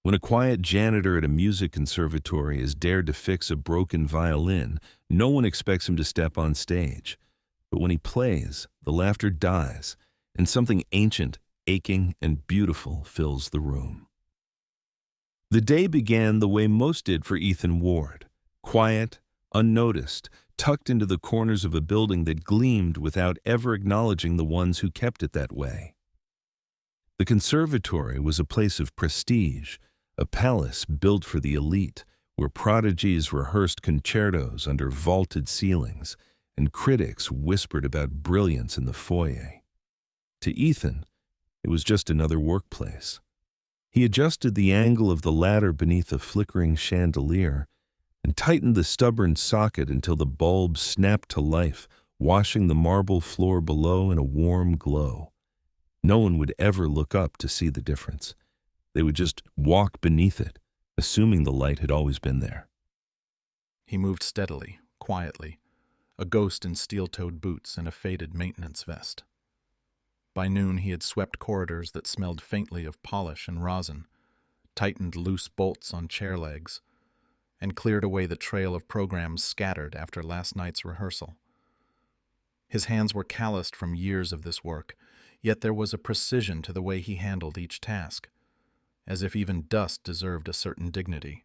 When a quiet janitor at a music conservatory has dared to fix a broken violin, no one expects him to step on stage. But when he plays, the laughter dies, and something ancient, aching, and beautiful fills the room. The day began the way most did for Ethan Ward, quiet, unnoticed, tucked into the corners of a building that gleamed without ever acknowledging the ones who kept it that way. The conservatory was a place of prestige, a palace built for the elite, where prodigies rehearsed concertos under vaulted ceilings, and critics whispered about brilliance in the foyer. To Ethan, it was just another workplace. He adjusted the angle of the ladder beneath a flickering chandelier and tightened the stubborn socket until the bulb snapped to life, washing the marble floor below in a warm glow. No one would ever look up to see the difference. They would just walk beneath it, assuming the light had always been there. He moved steadily, quietly, a ghost in steel-toed boots and a faded maintenance vest. By noon he had swept corridors that smelled faintly of polish and rosin, tightened loose bolts on chair legs, and cleared away the trail of programs scattered after last night's rehearsal. His hands were calloused from years of this work, yet there was a precision to the way he handled each task, as if even dust deserved a certain dignity.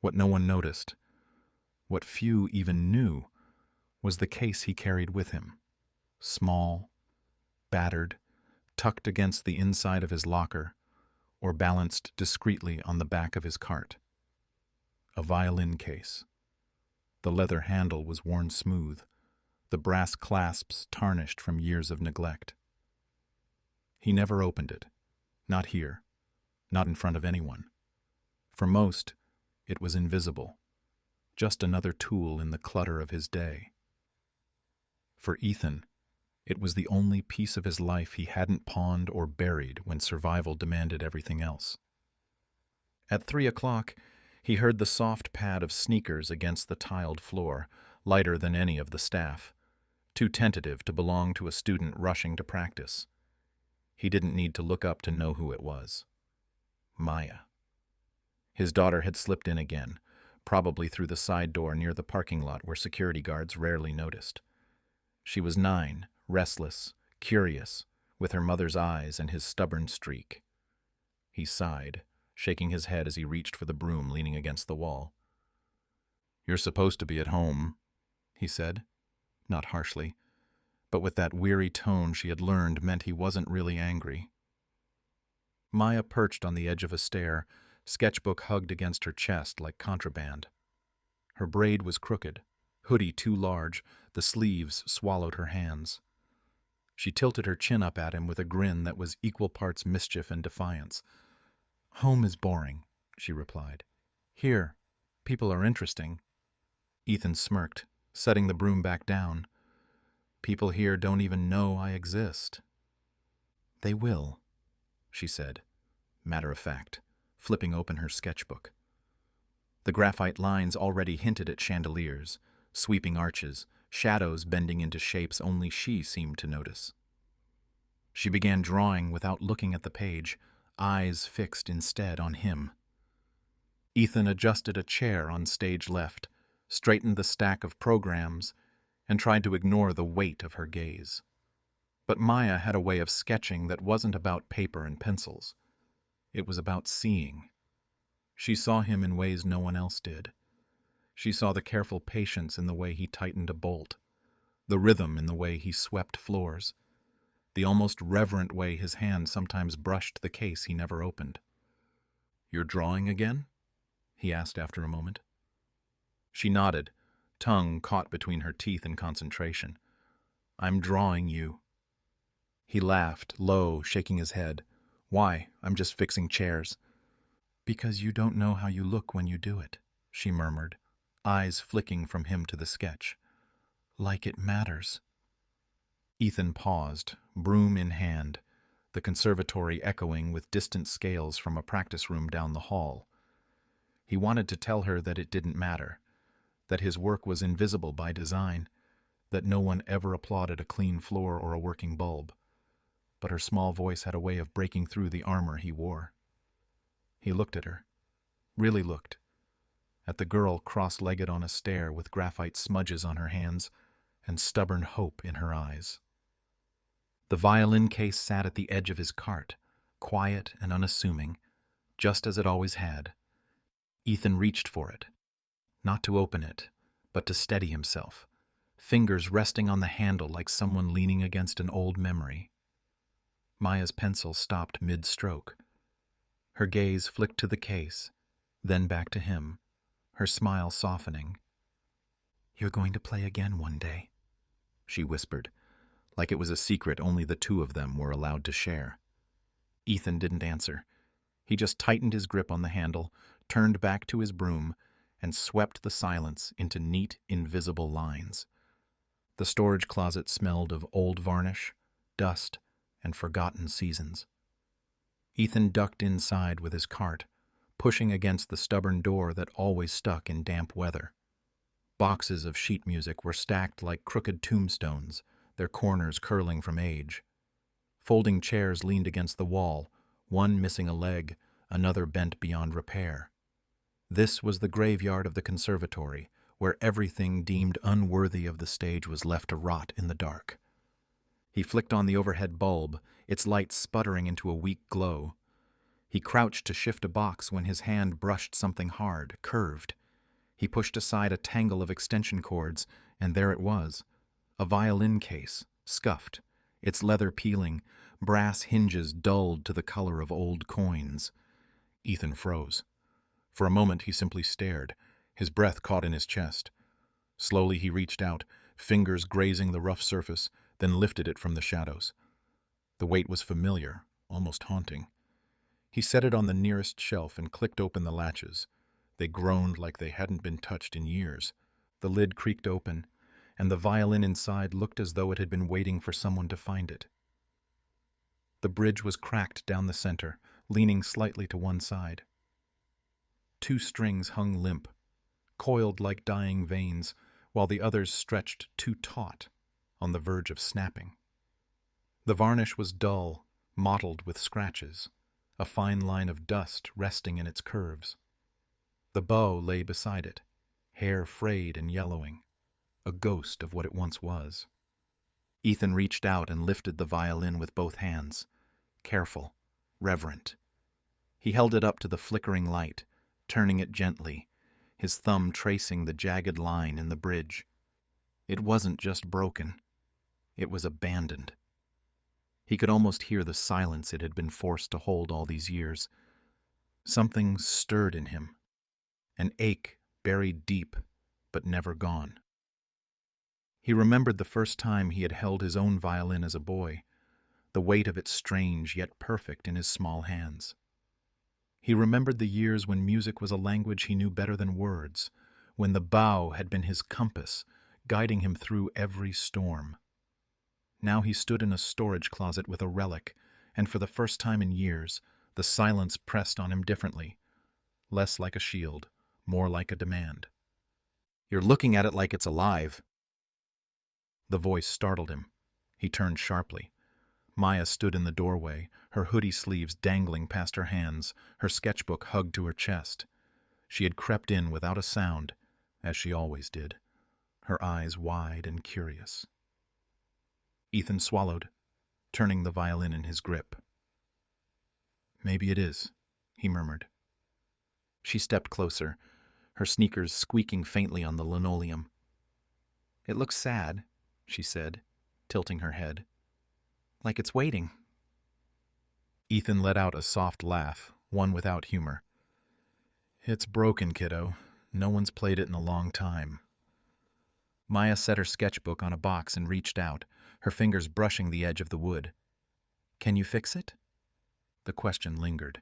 What no one noticed, what few even knew, was the case he carried with him, small, battered, tucked against the inside of his locker, or balanced discreetly on the back of his cart. A violin case. The leather handle was worn smooth, the brass clasps tarnished from years of neglect. He never opened it, not here, not in front of anyone. For most, it was invisible, just another tool in the clutter of his day. For Ethan, it was the only piece of his life he hadn't pawned or buried when survival demanded everything else. At 3:00, he heard the soft pad of sneakers against the tiled floor, lighter than any of the staff, too tentative to belong to a student rushing to practice. He didn't need to look up to know who it was. Maya. His daughter had slipped in again, probably through the side door near the parking lot where security guards rarely noticed. She was 9, restless, curious, with her mother's eyes and his stubborn streak. He sighed, shaking his head as he reached for the broom leaning against the wall. "You're supposed to be at home," he said, not harshly, but with that weary tone she had learned meant he wasn't really angry. Maya perched on the edge of a stair, sketchbook hugged against her chest like contraband. Her braid was crooked, hoodie too large, the sleeves swallowed her hands. She tilted her chin up at him with a grin that was equal parts mischief and defiance. "Home is boring," she replied. "Here, people are interesting." Ethan smirked, setting the broom back down. "People here don't even know I exist." "They will," she said, matter of fact, flipping open her sketchbook. The graphite lines already hinted at chandeliers, sweeping arches, shadows bending into shapes only she seemed to notice. She began drawing without looking at the page, eyes fixed instead on him. Ethan adjusted a chair on stage left, straightened the stack of programs, and tried to ignore the weight of her gaze. But Maya had a way of sketching that wasn't about paper and pencils. It was about seeing. She saw him in ways no one else did. She saw the careful patience in the way he tightened a bolt, the rhythm in the way he swept floors, the almost reverent way his hand sometimes brushed the case he never opened. "You're drawing again?" he asked after a moment. She nodded, tongue caught between her teeth in concentration. "I'm drawing you." He laughed, low, shaking his head. "Why? I'm just fixing chairs." "Because you don't know how you look when you do it," she murmured, eyes flicking from him to the sketch. "Like it matters." Ethan paused, broom in hand, the conservatory echoing with distant scales from a practice room down the hall. He wanted to tell her that it didn't matter, that his work was invisible by design, that no one ever applauded a clean floor or a working bulb. But her small voice had a way of breaking through the armor he wore. He looked at her. Really looked. At the girl cross-legged on a stair with graphite smudges on her hands and stubborn hope in her eyes. The violin case sat at the edge of his cart, quiet and unassuming, just as it always had. Ethan reached for it, not to open it, but to steady himself, fingers resting on the handle like someone leaning against an old memory. Maya's pencil stopped mid-stroke. Her gaze flicked to the case, then back to him, her smile softening. "You're going to play again one day," she whispered, like it was a secret only the two of them were allowed to share. Ethan didn't answer. He just tightened his grip on the handle, turned back to his broom, and swept the silence into neat, invisible lines. The storage closet smelled of old varnish, dust, and forgotten seasons. Ethan ducked inside with his cart, pushing against the stubborn door that always stuck in damp weather. Boxes of sheet music were stacked like crooked tombstones, their corners curling from age. Folding chairs leaned against the wall, one missing a leg, another bent beyond repair. This was the graveyard of the conservatory, where everything deemed unworthy of the stage was left to rot in the dark. He flicked on the overhead bulb, its light sputtering into a weak glow. He crouched to shift a box when his hand brushed something hard, curved. He pushed aside a tangle of extension cords, and there it was, a violin case, scuffed, its leather peeling, brass hinges dulled to the color of old coins. Ethan froze. For a moment he simply stared, his breath caught in his chest. Slowly he reached out, fingers grazing the rough surface, then lifted it from the shadows. The weight was familiar, almost haunting. He set it on the nearest shelf and clicked open the latches. They groaned like they hadn't been touched in years. The lid creaked open, and the violin inside looked as though it had been waiting for someone to find it. The bridge was cracked down the center, leaning slightly to one side. Two strings hung limp, coiled like dying veins, while the others stretched too taut, on the verge of snapping. The varnish was dull, mottled with scratches, a fine line of dust resting in its curves. The bow lay beside it, hair frayed and yellowing, a ghost of what it once was. Ethan reached out and lifted the violin with both hands, careful, reverent. He held it up to the flickering light, turning it gently, his thumb tracing the jagged line in the bridge. It wasn't just broken. It was abandoned. He could almost hear the silence it had been forced to hold all these years. Something stirred in him, an ache buried deep but never gone. He remembered the first time he had held his own violin as a boy, the weight of it strange yet perfect in his small hands. He remembered the years when music was a language he knew better than words, when the bow had been his compass, guiding him through every storm. Now he stood in a storage closet with a relic, and for the first time in years, the silence pressed on him differently, less like a shield, more like a demand. "You're looking at it like it's alive." The voice startled him. He turned sharply. Maya stood in the doorway, her hoodie sleeves dangling past her hands, her sketchbook hugged to her chest. She had crept in without a sound, as she always did, her eyes wide and curious. Ethan swallowed, turning the violin in his grip. "Maybe it is," he murmured. She stepped closer, her sneakers squeaking faintly on the linoleum. "It looks sad," she said, tilting her head. "Like it's waiting." Ethan let out a soft laugh, one without humor. "It's broken, kiddo. No one's played it in a long time." Maya set her sketchbook on a box and reached out, her fingers brushing the edge of the wood. "Can you fix it?" The question lingered.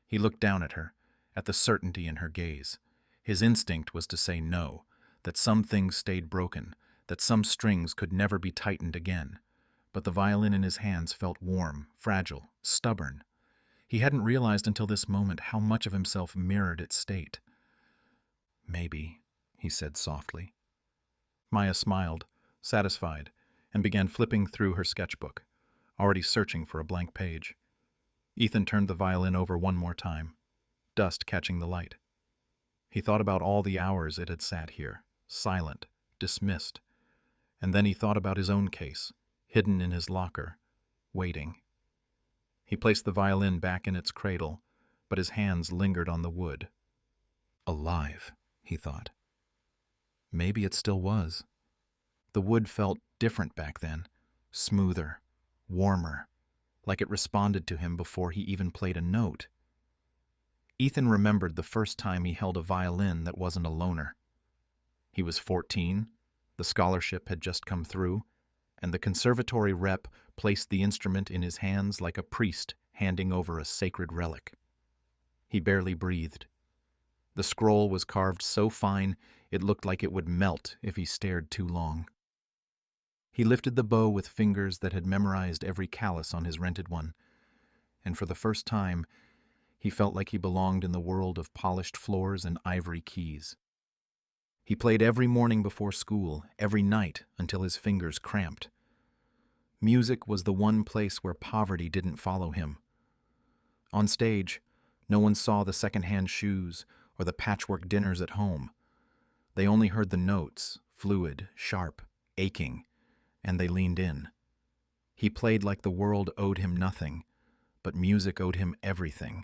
He looked down at her, at the certainty in her gaze. His instinct was to say no, that some things stayed broken, that some strings could never be tightened again. But the violin in his hands felt warm, fragile, stubborn. He hadn't realized until this moment how much of himself mirrored its state. "Maybe," he said softly. Maya smiled, satisfied, and began flipping through her sketchbook, already searching for a blank page. Ethan turned the violin over one more time. dust catching the light. He thought about all the hours it had sat here, silent, dismissed, and then he thought about his own case, hidden in his locker, waiting. He placed the violin back in its cradle, but his hands lingered on the wood. Alive, he thought. Maybe it still was. The wood felt different back then, smoother, warmer, like it responded to him before he even played a note. Ethan remembered the first time he held a violin that wasn't a loner. He was 14, the scholarship had just come through, and the conservatory rep placed the instrument in his hands like a priest handing over a sacred relic. He barely breathed. The scroll was carved so fine it looked like it would melt if he stared too long. He lifted the bow with fingers that had memorized every callus on his rented one, and for the first time, he felt like he belonged in the world of polished floors and ivory keys. He played every morning before school, every night until his fingers cramped. Music was the one place where poverty didn't follow him. On stage, no one saw the second-hand shoes or the patchwork dinners at home. They only heard the notes, fluid, sharp, aching, and they leaned in. He played like the world owed him nothing, but music owed him everything.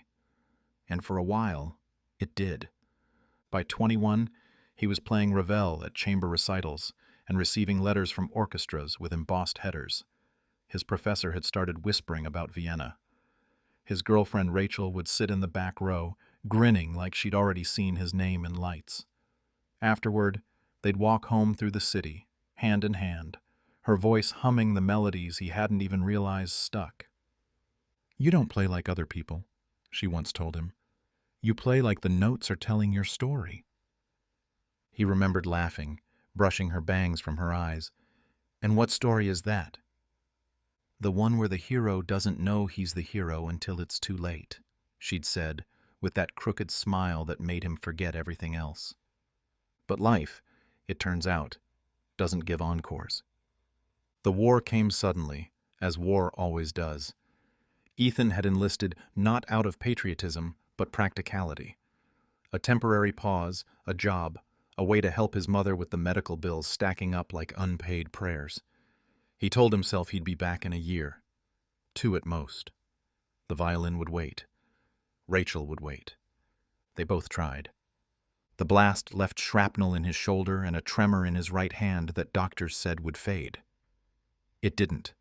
And for a while, it did. By 21, he was playing Ravel at chamber recitals and receiving letters from orchestras with embossed headers. His professor had started whispering about Vienna. His girlfriend Rachel would sit in the back row, grinning like she'd already seen his name in lights. Afterward, they'd walk home through the city, hand in hand, her voice humming the melodies he hadn't even realized stuck. "You don't play like other people," she once told him. "You play like the notes are telling your story." He remembered laughing, brushing her bangs from her eyes. "And what story is that?" "The one where the hero doesn't know he's the hero until it's too late," she'd said, with that crooked smile that made him forget everything else. But life, it turns out, doesn't give encores. The war came suddenly, as war always does. Ethan had enlisted not out of patriotism, but practicality. A temporary pause, a job, a way to help his mother with the medical bills stacking up like unpaid prayers. He told himself he'd be back in a year. 2 at most. The violin would wait. Rachel would wait. They both tried. The blast left shrapnel in his shoulder and a tremor in his right hand that doctors said would fade. It didn't.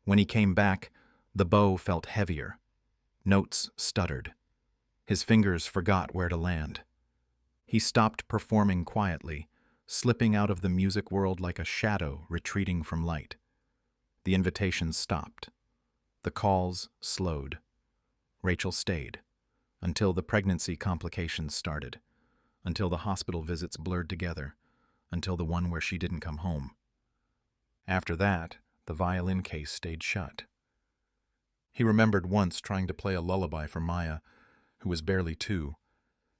When he came back, the bow felt heavier. Notes stuttered. His fingers forgot where to land. He stopped performing quietly, slipping out of the music world like a shadow retreating from light. The invitations stopped. The calls slowed. Rachel stayed, until the pregnancy complications started, until the hospital visits blurred together, until the one where she didn't come home. After that, the violin case stayed shut. He remembered once trying to play a lullaby for Maya, who was barely 2,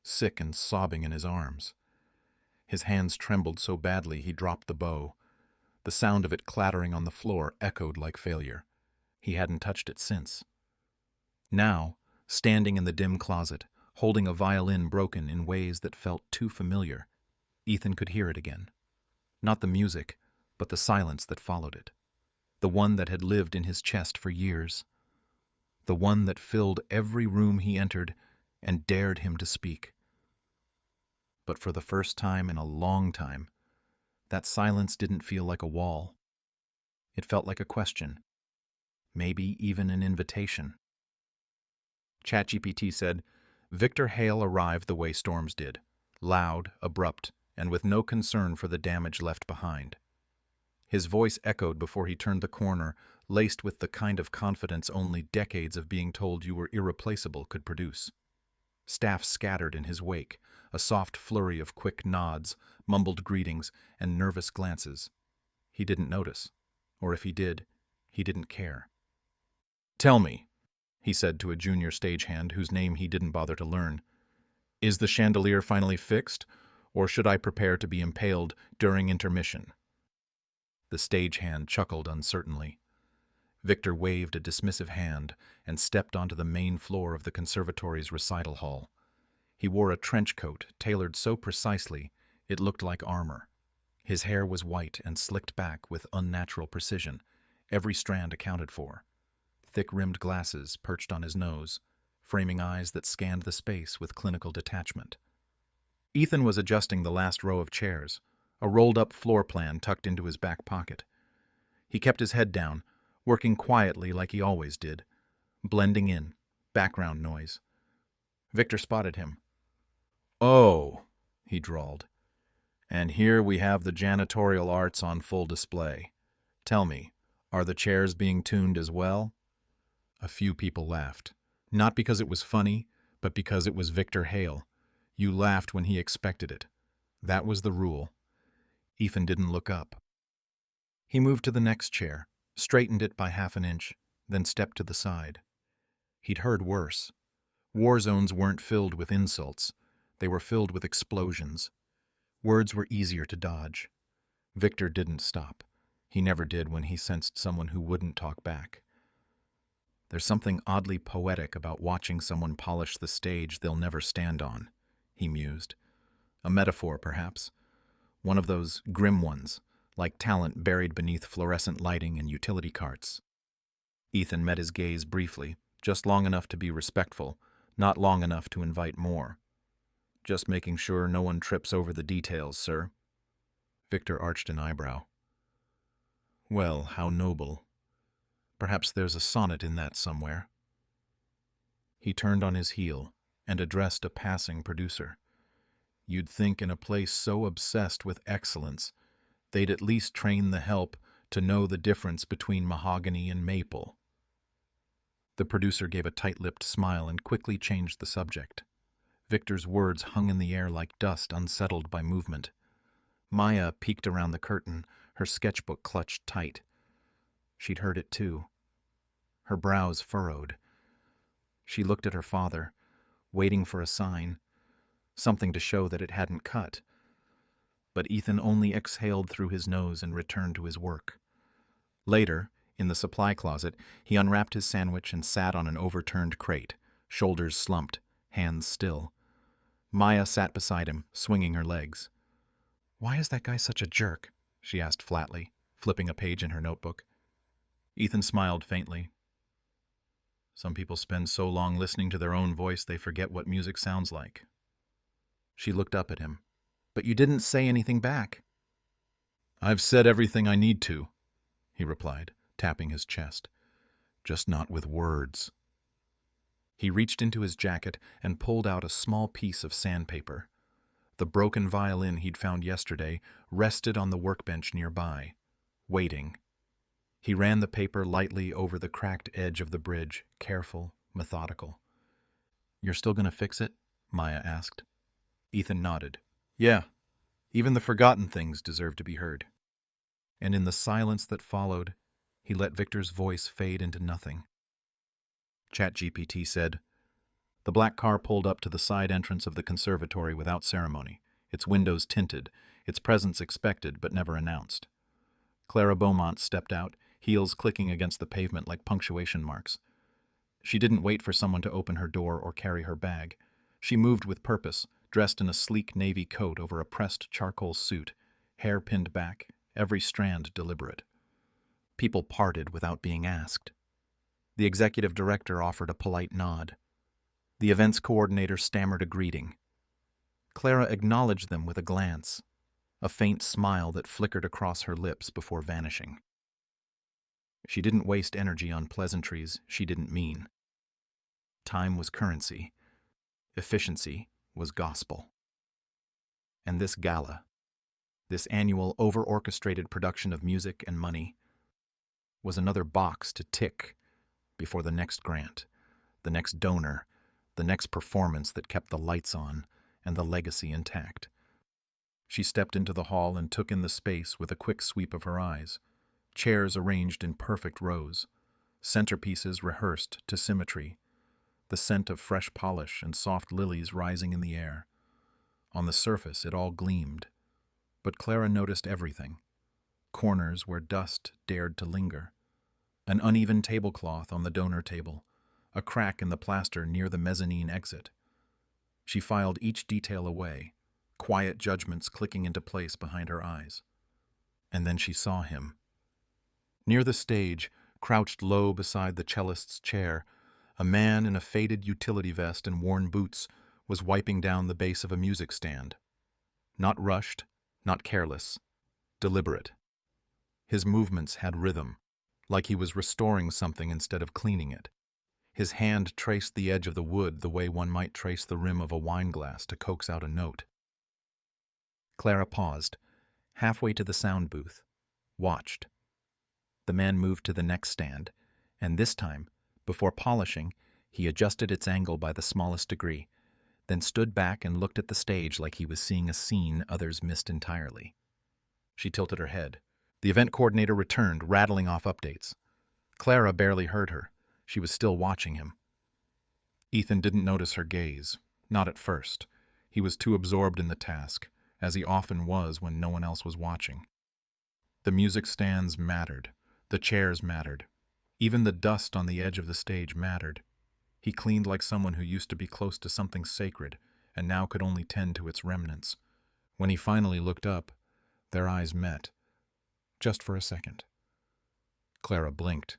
sick and sobbing in his arms. His hands trembled so badly he dropped the bow. The sound of it clattering on the floor echoed like failure. He hadn't touched it since. Now, standing in the dim closet, holding a violin broken in ways that felt too familiar, Ethan could hear it again. Not the music, but the silence that followed it. The one that had lived in his chest for years. The one that filled every room he entered and dared him to speak. But for the first time in a long time, that silence didn't feel like a wall. It felt like a question, maybe even an invitation. ChatGPT said, Victor Hale arrived the way storms did, loud, abrupt, and with no concern for the damage left behind. His voice echoed before he turned the corner, laced with the kind of confidence only decades of being told you were irreplaceable could produce. Staff scattered in his wake, a soft flurry of quick nods, mumbled greetings, and nervous glances. He didn't notice, or if he did, he didn't care. "Tell me," he said to a junior stagehand whose name he didn't bother to learn, "is the chandelier finally fixed, or should I prepare to be impaled during intermission?" The stagehand chuckled uncertainly. Victor waved a dismissive hand and stepped onto the main floor of the conservatory's recital hall. He wore a trench coat tailored so precisely it looked like armor. His hair was white and slicked back with unnatural precision, every strand accounted for. Thick-rimmed glasses perched on his nose, framing eyes that scanned the space with clinical detachment. Ethan was adjusting the last row of chairs, a rolled-up floor plan tucked into his back pocket. He kept his head down, working quietly like he always did, blending in, background noise. Victor spotted him. "Oh," he drawled. "And here we have the janitorial arts on full display. Tell me, are the chairs being tuned as well?" A few people laughed, not because it was funny, but because it was Victor Hale. You laughed when he expected it. That was the rule. Ethan didn't look up. He moved to the next chair, straightened it by half an inch, then stepped to the side. He'd heard worse. War zones weren't filled with insults. They were filled with explosions. Words were easier to dodge. Victor didn't stop. He never did when he sensed someone who wouldn't talk back. There's something oddly poetic about watching someone polish the stage they'll never stand on, he mused. A metaphor, perhaps. One of those grim ones, like talent buried beneath fluorescent lighting and utility carts. Ethan met his gaze briefly, just long enough to be respectful, not long enough to invite more. "Just making sure no one trips over the details, sir." Victor arched an eyebrow. "Well, how noble. Perhaps there's a sonnet in that somewhere." He turned on his heel and addressed a passing producer. You'd think in a place so obsessed with excellence, they'd at least train the help to know the difference between mahogany and maple. The producer gave a tight-lipped smile and quickly changed the subject. Victor's words hung in the air like dust unsettled by movement. Maya peeked around the curtain, her sketchbook clutched tight. She'd heard it too. Her brows furrowed. She looked at her father, waiting for a sign, something to show that it hadn't cut. But Ethan only exhaled through his nose and returned to his work. Later, in the supply closet, he unwrapped his sandwich and sat on an overturned crate, shoulders slumped, hands still. Maya sat beside him, swinging her legs. "Why is that guy such a jerk?" she asked flatly, flipping a page in her notebook. Ethan smiled faintly. "Some people spend so long listening to their own voice they forget what music sounds like." She looked up at him. "But you didn't say anything back." "I've said everything I need to," he replied, tapping his chest. "Just not with words." He reached into his jacket and pulled out a small piece of sandpaper. The broken violin he'd found yesterday rested on the workbench nearby, waiting. He ran the paper lightly over the cracked edge of the bridge, careful, methodical. "You're still going to fix it?" Maya asked. Ethan nodded. "Yeah, even the forgotten things deserve to be heard." And in the silence that followed, he let Victor's voice fade into nothing. ChatGPT said, The black car pulled up to the side entrance of the conservatory without ceremony, its windows tinted, its presence expected but never announced. Clara Beaumont stepped out, heels clicking against the pavement like punctuation marks. She didn't wait for someone to open her door or carry her bag. She moved with purpose, dressed in a sleek navy coat over a pressed charcoal suit, hair pinned back, every strand deliberate. People parted without being asked. The executive director offered a polite nod. The events coordinator stammered a greeting. Clara acknowledged them with a glance, a faint smile that flickered across her lips before vanishing. She didn't waste energy on pleasantries she didn't mean. Time was currency. Efficiency was gospel. And this gala, this annual over-orchestrated production of music and money, was another box to tick before the next grant, the next donor, the next performance that kept the lights on and the legacy intact. She stepped into the hall and took in the space with a quick sweep of her eyes. Chairs arranged in perfect rows, centerpieces rehearsed to symmetry, the scent of fresh polish and soft lilies rising in the air. On the surface, it all gleamed, but Clara noticed everything. Corners where dust dared to linger, An uneven tablecloth on the donor table, a crack in the plaster near the mezzanine exit. She filed each detail away, quiet judgments clicking into place behind her eyes. And then she saw him. Near the stage, crouched low beside the cellist's chair, a man in a faded utility vest and worn boots was wiping down the base of a music stand. Not rushed, not careless, deliberate. His movements had rhythm, like he was restoring something instead of cleaning it. His hand traced the edge of the wood the way one might trace the rim of a wine glass to coax out a note. Clara paused, halfway to the sound booth, watched. The man moved to the next stand, and this time, before polishing, he adjusted its angle by the smallest degree, then stood back and looked at the stage like he was seeing a scene others missed entirely. She tilted her head. The event coordinator returned, rattling off updates. Clara barely heard her. She was still watching him. Ethan didn't notice her gaze, not at first. He was too absorbed in the task, as he often was when no one else was watching. The music stands mattered. The chairs mattered. Even the dust on the edge of the stage mattered. He cleaned like someone who used to be close to something sacred and now could only tend to its remnants. When he finally looked up, their eyes met. Just for a second. Clara blinked.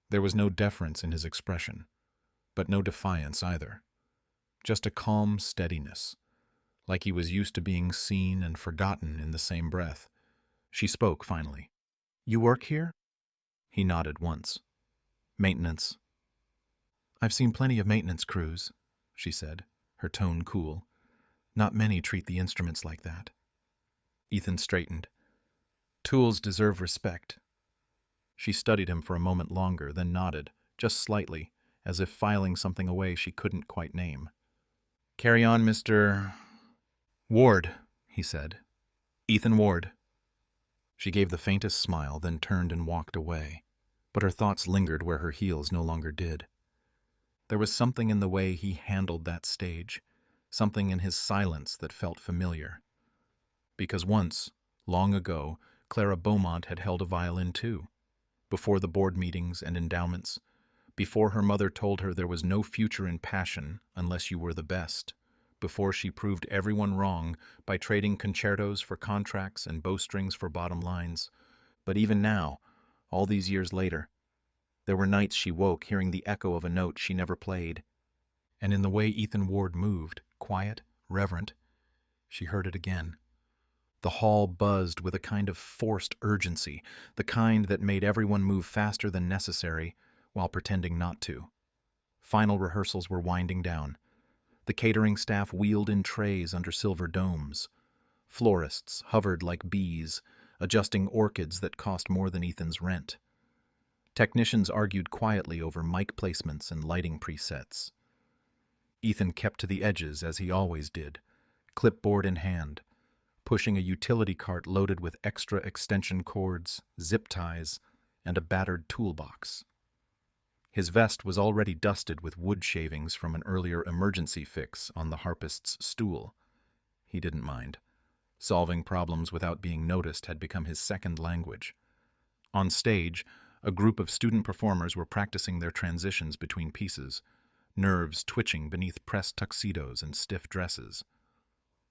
There was no deference in his expression, but no defiance either. Just a calm steadiness, like he was used to being seen and forgotten in the same breath. She spoke finally. "You work here?" He nodded once. "Maintenance." "I've seen plenty of maintenance crews," she said, her tone cool. "Not many treat the instruments like that." Ethan straightened. "Tools deserve respect." She studied him for a moment longer, then nodded, just slightly, as if filing something away she couldn't quite name. "Carry on, Mr. Ward," he said. "Ethan Ward." She gave the faintest smile, then turned and walked away, but her thoughts lingered where her heels no longer did. There was something in the way he handled that stage, something in his silence that felt familiar. Because once, long ago, Clara Beaumont had held a violin too, before the board meetings and endowments, before her mother told her there was no future in passion unless you were the best, before she proved everyone wrong by trading concertos for contracts and bowstrings for bottom lines. But even now, all these years later, there were nights she woke hearing the echo of a note she never played. And in the way Ethan Ward moved, quiet, reverent, she heard it again. The hall buzzed with a kind of forced urgency, the kind that made everyone move faster than necessary while pretending not to. Final rehearsals were winding down. The catering staff wheeled in trays under silver domes. Florists hovered like bees, adjusting orchids that cost more than Ethan's rent. Technicians argued quietly over mic placements and lighting presets. Ethan kept to the edges as he always did, clipboard in hand, pushing a utility cart loaded with extra extension cords, zip ties, and a battered toolbox. His vest was already dusted with wood shavings from an earlier emergency fix on the harpist's stool. He didn't mind. Solving problems without being noticed had become his second language. On stage, a group of student performers were practicing their transitions between pieces, nerves twitching beneath pressed tuxedos and stiff dresses.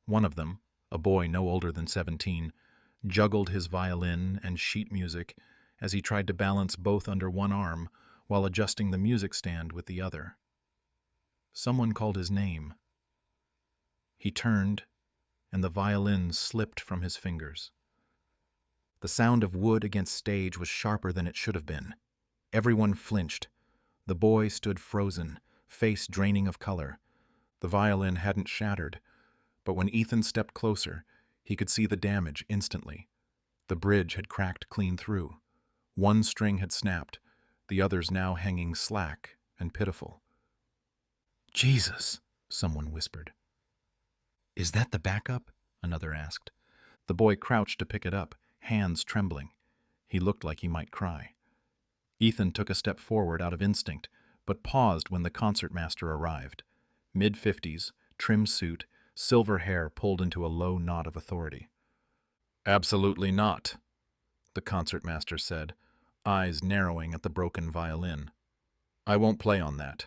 One of them, a boy no older than 17, juggled his violin and sheet music as he tried to balance both under one arm while adjusting the music stand with the other. Someone called his name. He turned, and the violin slipped from his fingers. The sound of wood against stage was sharper than it should have been. Everyone flinched. The boy stood frozen, face draining of color. The violin hadn't shattered, but when Ethan stepped closer, he could see the damage instantly. The bridge had cracked clean through. One string had snapped, the others now hanging slack and pitiful. "Jesus," someone whispered. "Is that the backup?" another asked. The boy crouched to pick it up, hands trembling. He looked like he might cry. Ethan took a step forward out of instinct, but paused when the concertmaster arrived. Mid-50s, trim suit, silver hair pulled into a low knot of authority. "Absolutely not," the concertmaster said, eyes narrowing at the broken violin. "I won't play on that."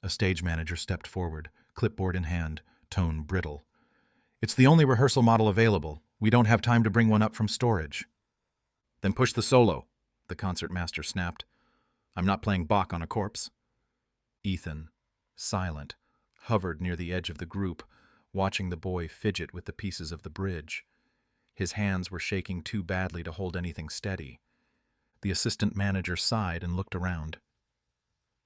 A stage manager stepped forward, clipboard in hand, tone brittle. "It's the only rehearsal model available. We don't have time to bring one up from storage." "Then push the solo," the concertmaster snapped. "I'm not playing Bach on a corpse." Ethan, silent, hovered near the edge of the group, watching the boy fidget with the pieces of the bridge. His hands were shaking too badly to hold anything steady. The assistant manager sighed and looked around.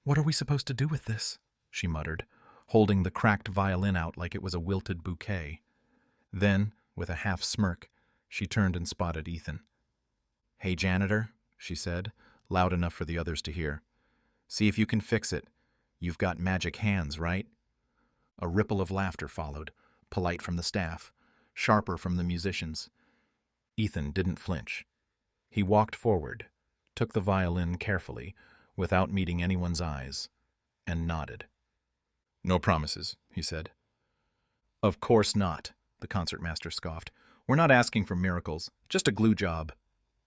"What are we supposed to do with this?" she muttered, holding the cracked violin out like it was a wilted bouquet. Then, with a half smirk, she turned and spotted Ethan. "Hey, janitor," she said, loud enough for the others to hear. "See if you can fix it. You've got magic hands, right?" A ripple of laughter followed, polite from the staff, sharper from the musicians. Ethan didn't flinch. He walked forward, took the violin carefully, without meeting anyone's eyes, and nodded. "No promises," he said. "Of course not," the concertmaster scoffed. "We're not asking for miracles, just a glue job."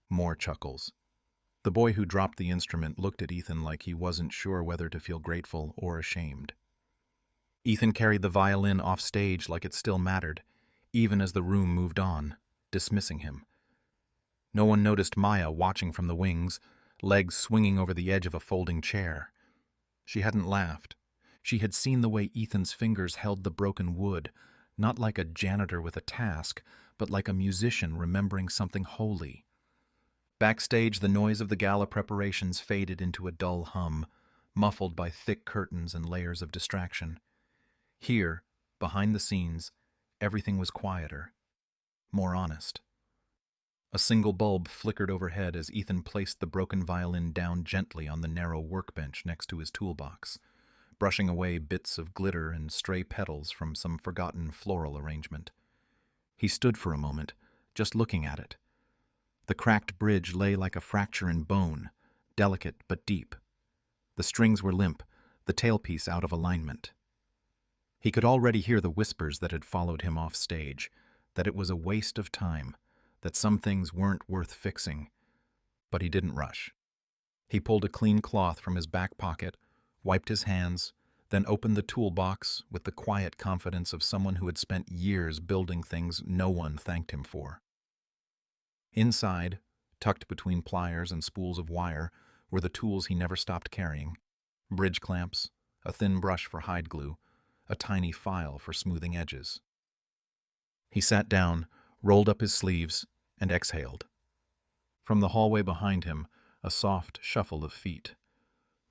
More chuckles. The boy who dropped the instrument looked at Ethan like he wasn't sure whether to feel grateful or ashamed. Ethan carried the violin off stage like it still mattered, even as the room moved on, dismissing him. No one noticed Maya watching from the wings, legs swinging over the edge of a folding chair. She hadn't laughed. She had seen the way Ethan's fingers held the broken wood, not like a janitor with a task, but like a musician remembering something holy. Backstage, the noise of the gala preparations faded into a dull hum, muffled by thick curtains and layers of distraction. Here, behind the scenes, everything was quieter, more honest. A single bulb flickered overhead as Ethan placed the broken violin down gently on the narrow workbench next to his toolbox, brushing away bits of glitter and stray petals from some forgotten floral arrangement. He stood for a moment, just looking at it. The cracked bridge lay like a fracture in bone, delicate but deep. The strings were limp, the tailpiece out of alignment. He could already hear the whispers that had followed him off stage, that it was a waste of time, that some things weren't worth fixing. But he didn't rush. He pulled a clean cloth from his back pocket, wiped his hands, then opened the toolbox with the quiet confidence of someone who had spent years building things no one thanked him for. Inside, tucked between pliers and spools of wire, were the tools he never stopped carrying: bridge clamps, a thin brush for hide glue, a tiny file for smoothing edges. He sat down, rolled up his sleeves, and exhaled. From the hallway behind him, a soft shuffle of feet.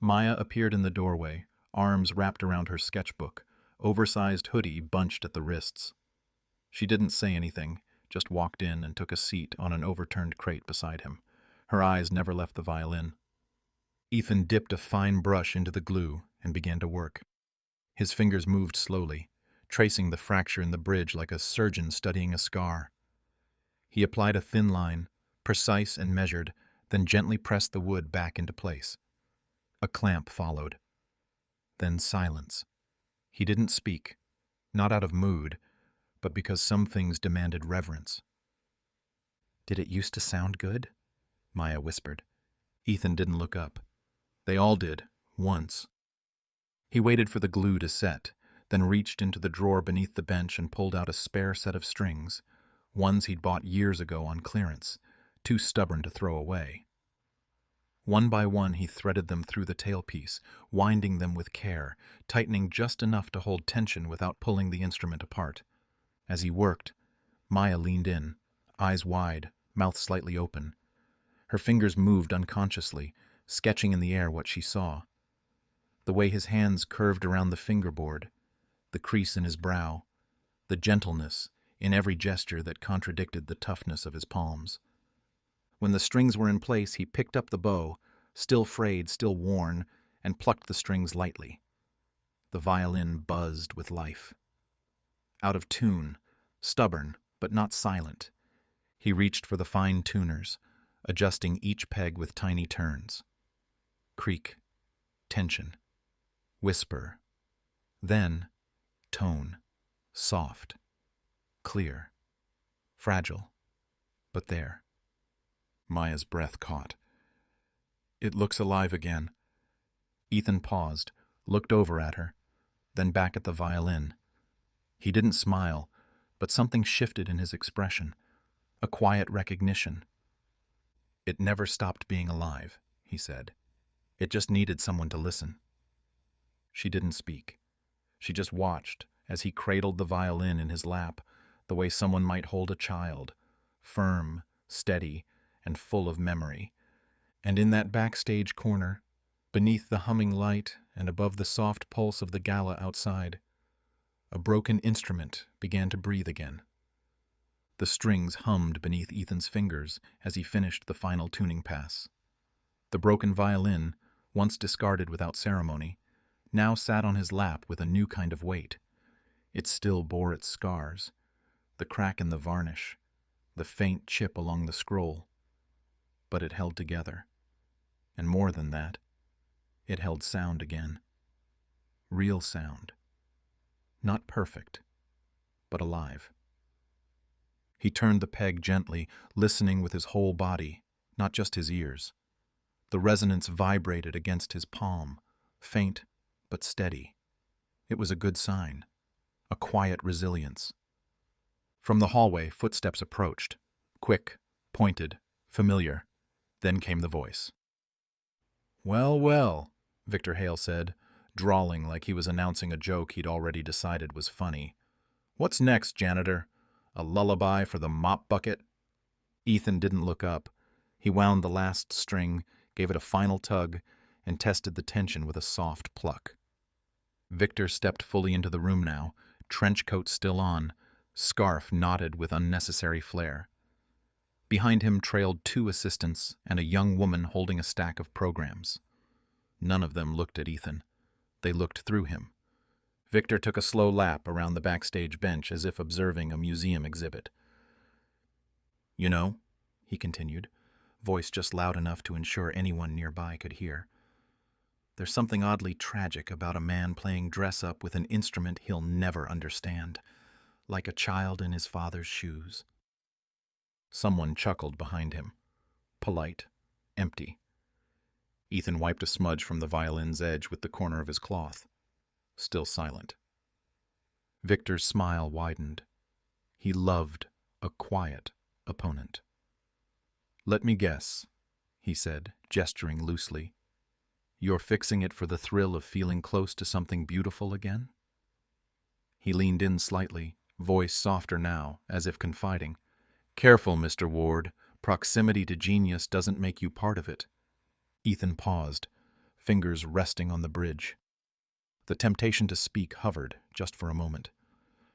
Maya appeared in the doorway, arms wrapped around her sketchbook, oversized hoodie bunched at the wrists. She didn't say anything, just walked in and took a seat on an overturned crate beside him. Her eyes never left the violin. Ethan dipped a fine brush into the glue and began to work. His fingers moved slowly, tracing the fracture in the bridge like a surgeon studying a scar. He applied a thin line, precise and measured, then gently pressed the wood back into place. A clamp followed. Then silence. He didn't speak, not out of mood, but because some things demanded reverence. "Did it used to sound good?" Maya whispered. Ethan didn't look up. They all did, once. He waited for the glue to set, then reached into the drawer beneath the bench and pulled out a spare set of strings, ones he'd bought years ago on clearance, too stubborn to throw away. One by one he threaded them through the tailpiece, winding them with care, tightening just enough to hold tension without pulling the instrument apart. As he worked, Maya leaned in, eyes wide, mouth slightly open. Her fingers moved unconsciously, sketching in the air what she saw. The way his hands curved around the fingerboard, the crease in his brow, the gentleness in every gesture that contradicted the toughness of his palms. When the strings were in place, he picked up the bow, still frayed, still worn, and plucked the strings lightly. The violin buzzed with life. Out of tune, stubborn but not silent, he reached for the fine tuners, adjusting each peg with tiny turns. Creak, tension, whisper, then tone, soft, clear, fragile, but there. Maya's breath caught. It looks alive again. Ethan paused, looked over at her, then back at the violin. He didn't smile, but something shifted in his expression, a quiet recognition. It never stopped being alive, he said. It just needed someone to listen. She didn't speak. She just watched as he cradled the violin in his lap, the way someone might hold a child, firm, steady, and full of memory. And in that backstage corner, beneath the humming light and above the soft pulse of the gala outside, a broken instrument began to breathe again. The strings hummed beneath Ethan's fingers as he finished the final tuning pass. The broken violin, once discarded without ceremony, now sat on his lap with a new kind of weight. It still bore its scars, the crack in the varnish, the faint chip along the scroll, but it held together. And more than that, it held sound again. Real sound. Not perfect, but alive. He turned the peg gently, listening with his whole body, not just his ears. The resonance vibrated against his palm, faint but steady. It was a good sign, a quiet resilience. From the hallway, footsteps approached, quick, pointed, familiar. Then came the voice. "Well, well," Victor Hale said, drawling like he was announcing a joke he'd already decided was funny. "What's next, janitor? A lullaby for the mop bucket?" Ethan didn't look up. He wound the last string, gave it a final tug, and tested the tension with a soft pluck. Victor stepped fully into the room now, trench coat still on, scarf knotted with unnecessary flair. Behind him trailed 2 assistants and a young woman holding a stack of programs. None of them looked at Ethan. They looked through him. Victor took a slow lap around the backstage bench as if observing a museum exhibit. "You know," he continued, voice just loud enough to ensure anyone nearby could hear, "there's something oddly tragic about a man playing dress-up with an instrument he'll never understand, like a child in his father's shoes." Someone chuckled behind him. Polite, empty. Ethan wiped a smudge from the violin's edge with the corner of his cloth. Still silent. Victor's smile widened. He loved a quiet opponent. "Let me guess," he said, gesturing loosely. "You're fixing it for the thrill of feeling close to something beautiful again?" He leaned in slightly, voice softer now, as if confiding. "Careful, Mr. Ward. Proximity to genius doesn't make you part of it." Ethan paused, fingers resting on the bridge. The temptation to speak hovered, just for a moment.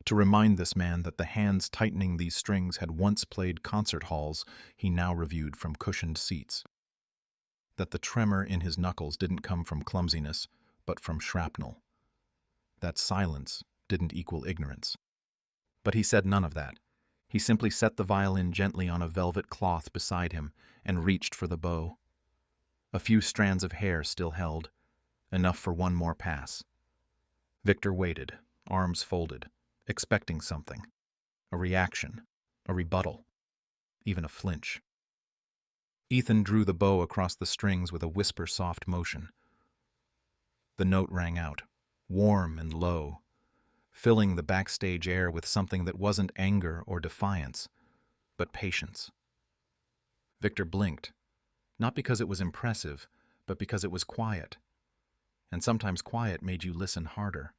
To remind this man that the hands tightening these strings had once played concert halls he now reviewed from cushioned seats. That the tremor in his knuckles didn't come from clumsiness, but from shrapnel. That silence didn't equal ignorance. But he said none of that. He simply set the violin gently on a velvet cloth beside him and reached for the bow. A few strands of hair still held, enough for one more pass. Victor waited, arms folded, expecting something. A reaction, a rebuttal, even a flinch. Ethan drew the bow across the strings with a whisper-soft motion. The note rang out, warm and low, filling the backstage air with something that wasn't anger or defiance, but patience. Victor blinked, not because it was impressive, but because it was quiet. And sometimes quiet made you listen harder.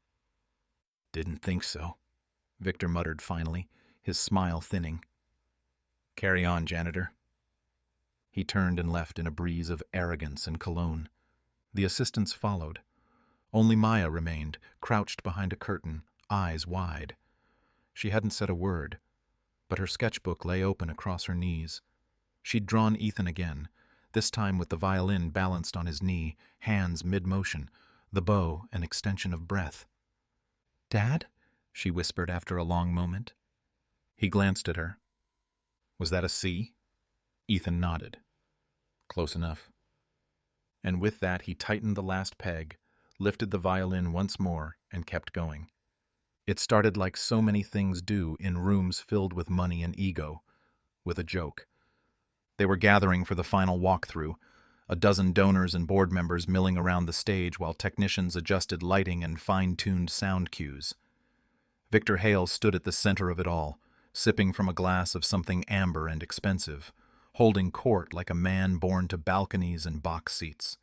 "Didn't think so," Victor muttered finally, his smile thinning. "Carry on, janitor." He turned and left in a breeze of arrogance and cologne. The assistants followed. Only Maya remained, crouched behind a curtain, eyes wide. She hadn't said a word, but her sketchbook lay open across her knees. She'd drawn Ethan again, this time with the violin balanced on his knee, hands mid-motion, the bow an extension of breath. "Dad?" she whispered after a long moment. He glanced at her. "Was that a C?" Ethan nodded. "Close enough." And with that he tightened the last peg, lifted the violin once more, and kept going. It started like so many things do in rooms filled with money and ego, with a joke. They were gathering for the final walkthrough, a dozen donors and board members milling around the stage while technicians adjusted lighting and fine-tuned sound cues. Victor Hale stood at the center of it all, sipping from a glass of something amber and expensive, holding court like a man born to balconies and box seats.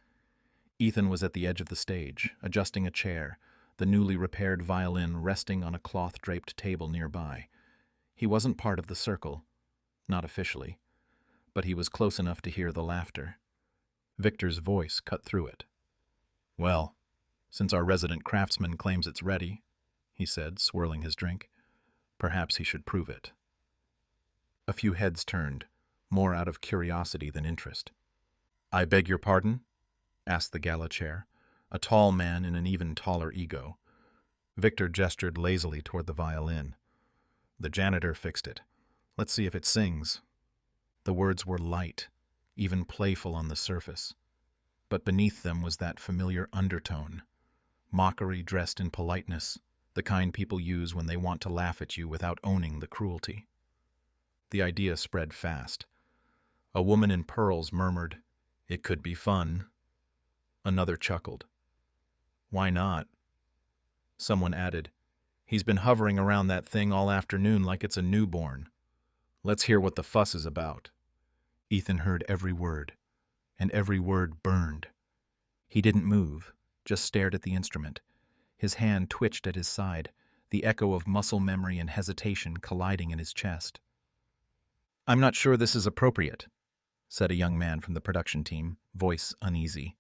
Ethan was at the edge of the stage, adjusting a chair, the newly repaired violin resting on a cloth-draped table nearby. He wasn't part of the circle, not officially, but he was close enough to hear the laughter. Victor's voice cut through it. "Well, since our resident craftsman claims it's ready," he said, swirling his drink, "perhaps he should prove it." A few heads turned, more out of curiosity than interest. "I beg your pardon?" asked the gala chair, a tall man in an even taller ego. Victor gestured lazily toward the violin. "The janitor fixed it. Let's see if it sings." The words were light, even playful on the surface, but beneath them was that familiar undertone, mockery dressed in politeness, the kind people use when they want to laugh at you without owning the cruelty. The idea spread fast. A woman in pearls murmured, "It could be fun." Another chuckled. "Why not?" Someone added, "He's been hovering around that thing all afternoon like it's a newborn. Let's hear what the fuss is about." Ethan heard every word, and every word burned. He didn't move, just stared at the instrument. His hand twitched at his side, the echo of muscle memory and hesitation colliding in his chest. "I'm not sure this is appropriate," said a young man from the production team, voice uneasy.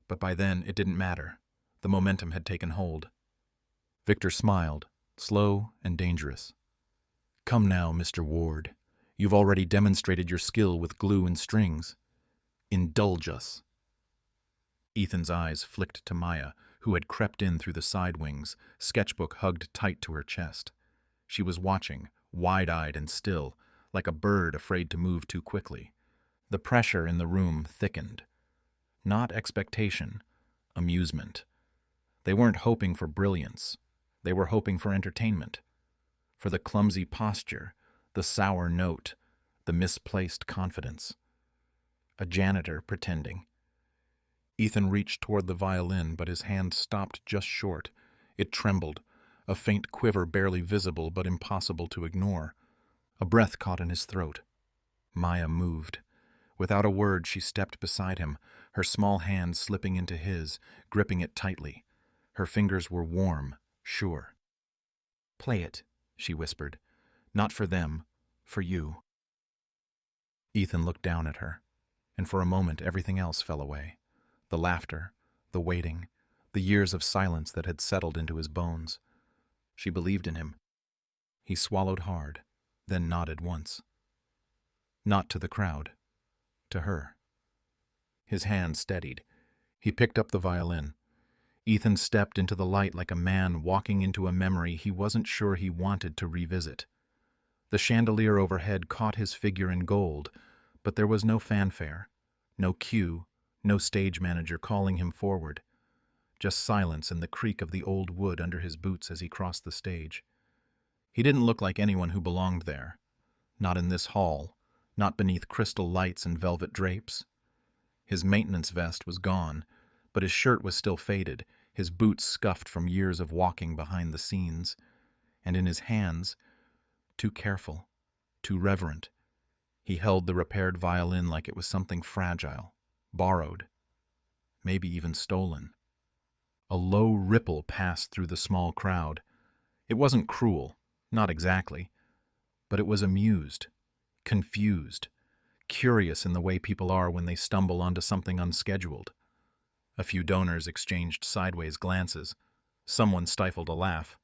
But by then it didn't matter. The momentum had taken hold. Victor smiled, slow and dangerous. "Come now, Mr. Ward. You've already demonstrated your skill with glue and strings. Indulge us." Ethan's eyes flicked to Maya, who had crept in through the side wings, sketchbook hugged tight to her chest. She was watching, wide-eyed and still, like a bird afraid to move too quickly. The pressure in the room thickened. Not expectation, amusement. They weren't hoping for brilliance. They were hoping for entertainment. For the clumsy posture, the sour note, the misplaced confidence. A janitor pretending. Ethan reached toward the violin, but his hand stopped just short. It trembled, a faint quiver barely visible but impossible to ignore. A breath caught in his throat. Maya moved. Without a word, she stepped beside him, her small hand slipping into his, gripping it tightly. Her fingers were warm, sure. "Play it," she whispered. "Not for them, for you." Ethan looked down at her, and for a moment everything else fell away. The laughter, the waiting, the years of silence that had settled into his bones. She believed in him. He swallowed hard, then nodded once. Not to the crowd, to her. His hand steadied. He picked up the violin. Ethan stepped into the light like a man walking into a memory he wasn't sure he wanted to revisit. The chandelier overhead caught his figure in gold, but there was no fanfare, no cue, no stage manager calling him forward. Just silence and the creak of the old wood under his boots as he crossed the stage. He didn't look like anyone who belonged there. Not in this hall, not beneath crystal lights and velvet drapes. His maintenance vest was gone, but his shirt was still faded, his boots scuffed from years of walking behind the scenes. And in his hands, too careful, too reverent, he held the repaired violin like it was something fragile, borrowed, maybe even stolen. A low ripple passed through the small crowd. It wasn't cruel, not exactly, but it was amused, confused, curious in the way people are when they stumble onto something unscheduled. A few donors exchanged sideways glances. Someone stifled a laugh.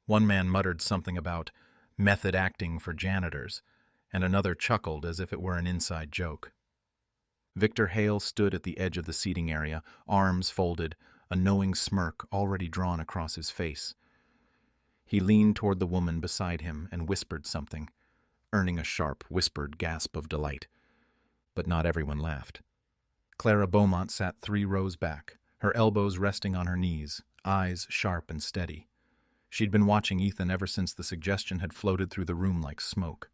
One man muttered something about method acting for janitors, and another chuckled as if it were an inside joke. Victor Hale stood at the edge of the seating area, arms folded, a knowing smirk already drawn across his face. He leaned toward the woman beside him and whispered something, earning a sharp, whispered gasp of delight. But not everyone laughed. Clara Beaumont sat 3 rows back, her elbows resting on her knees, eyes sharp and steady. She'd been watching Ethan ever since the suggestion had floated through the room like smoke.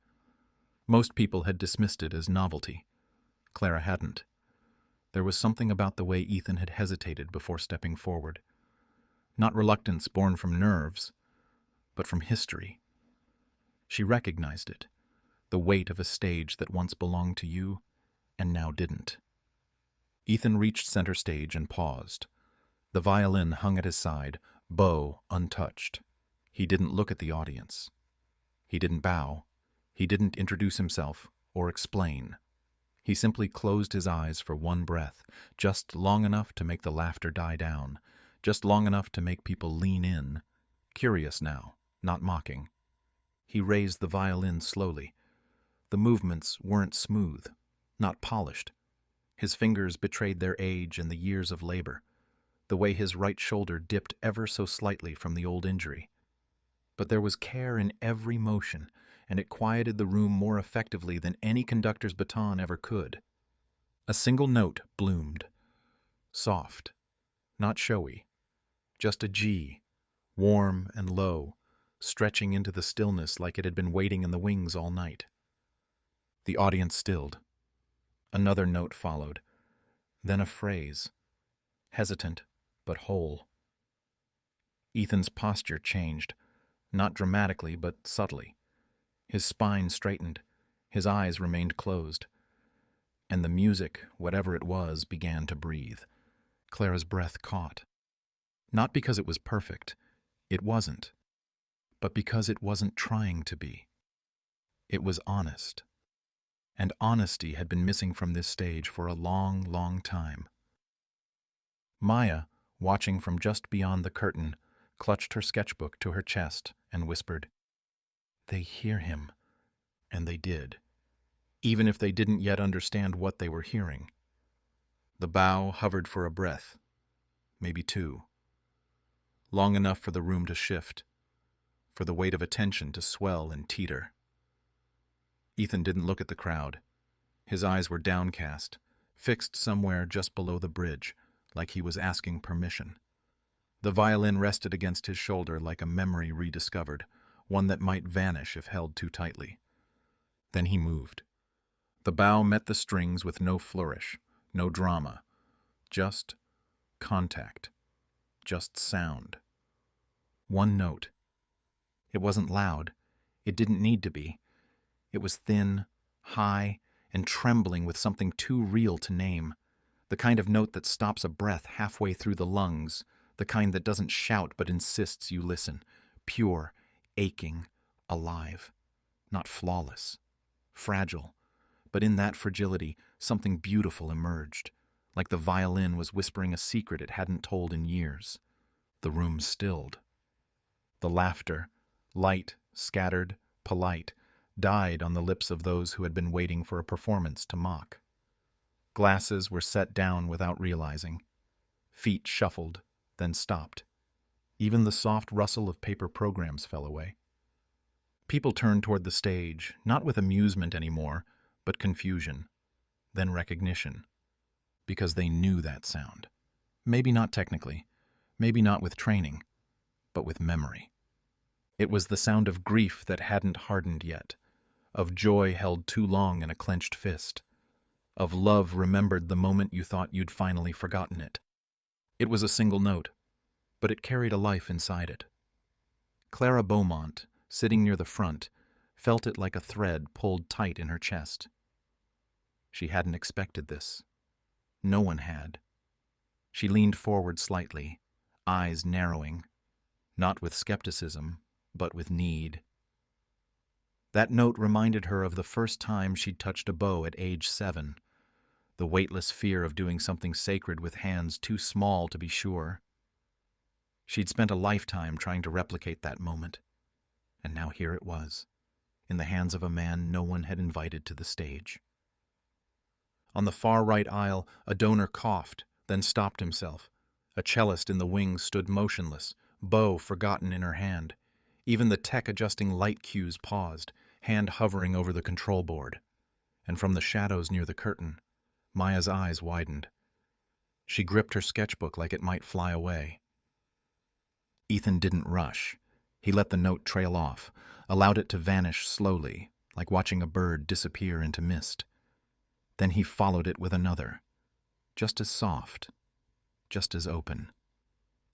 Most people had dismissed it as novelty. Clara hadn't. There was something about the way Ethan had hesitated before stepping forward. Not reluctance born from nerves, but from history. She recognized it, the weight of a stage that once belonged to you and now didn't. Ethan reached center stage and paused. The violin hung at his side, bow untouched. He didn't look at the audience. He didn't bow. He didn't introduce himself or explain. He simply closed his eyes for one breath, just long enough to make the laughter die down, just long enough to make people lean in, curious now, not mocking. He raised the violin slowly. The movements weren't smooth, not polished. His fingers betrayed their age and the years of labor, the way his right shoulder dipped ever so slightly from the old injury. But there was care in every motion, and it quieted the room more effectively than any conductor's baton ever could. A single note bloomed. Soft, not showy, just a G, warm and low, stretching into the stillness like it had been waiting in the wings all night. The audience stilled. Another note followed, then a phrase, hesitant but whole. Ethan's posture changed, not dramatically but subtly. His spine straightened, his eyes remained closed, and the music, whatever it was, began to breathe. Clara's breath caught. Not because it was perfect, it wasn't, but because it wasn't trying to be. It was honest. And honesty had been missing from this stage for a long, long time. Maya, watching from just beyond the curtain, clutched her sketchbook to her chest and whispered, "They hear him." And they did, even if they didn't yet understand what they were hearing. The bow hovered for a breath, maybe two. Long enough for the room to shift, for the weight of attention to swell and teeter. Ethan didn't look at the crowd. His eyes were downcast, fixed somewhere just below the bridge, like he was asking permission. The violin rested against his shoulder like a memory rediscovered, one that might vanish if held too tightly. Then he moved. The bow met the strings with no flourish, no drama, just contact, just sound. One note. It wasn't loud. It didn't need to be. It was thin, high, and trembling with something too real to name. The kind of note that stops a breath halfway through the lungs, the kind that doesn't shout but insists you listen. Pure, aching, alive. Not flawless. Fragile. But in that fragility, something beautiful emerged, like the violin was whispering a secret it hadn't told in years. The room stilled. The laughter, light, scattered, polite, died on the lips of those who had been waiting for a performance to mock. Glasses were set down without realizing. Feet shuffled, then stopped. Even the soft rustle of paper programs fell away. People turned toward the stage, not with amusement anymore, but confusion, then recognition, because they knew that sound. Maybe not technically, maybe not with training, but with memory. It was the sound of grief that hadn't hardened yet, of joy held too long in a clenched fist, of love remembered the moment you thought you'd finally forgotten it. It was a single note, but it carried a life inside it. Clara Beaumont, sitting near the front, felt it like a thread pulled tight in her chest. She hadn't expected this. No one had. She leaned forward slightly, eyes narrowing, not with skepticism, but with need. That note reminded her of the first time she'd touched a bow at age 7, the weightless fear of doing something sacred with hands too small to be sure. She'd spent a lifetime trying to replicate that moment, and now here it was, in the hands of a man no one had invited to the stage. On the far right aisle, a donor coughed, then stopped himself. A cellist in the wings stood motionless, bow forgotten in her hand. Even the tech-adjusting light cues paused, hand hovering over the control board. And from the shadows near the curtain, Maya's eyes widened. She gripped her sketchbook like it might fly away. Ethan didn't rush. He let the note trail off, allowed it to vanish slowly, like watching a bird disappear into mist. Then he followed it with another. just as soft, just as open.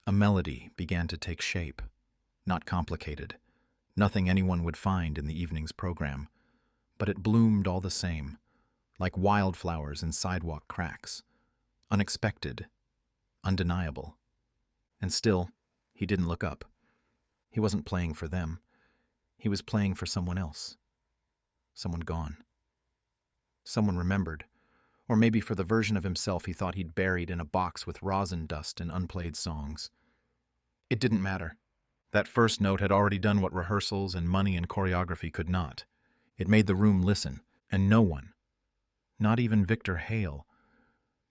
A melody began to take shape, not complicated, nothing anyone would find in the evening's program, but it bloomed all the same, like wildflowers in sidewalk cracks, unexpected, undeniable. And still, he didn't look up. He wasn't playing for them. He was playing for someone else. Someone gone. Someone remembered. Or maybe for the version of himself he thought he'd buried in a box with rosin dust and unplayed songs. It didn't matter. That first note had already done what rehearsals and money and choreography could not. It made the room listen, and no one, not even Victor Hale,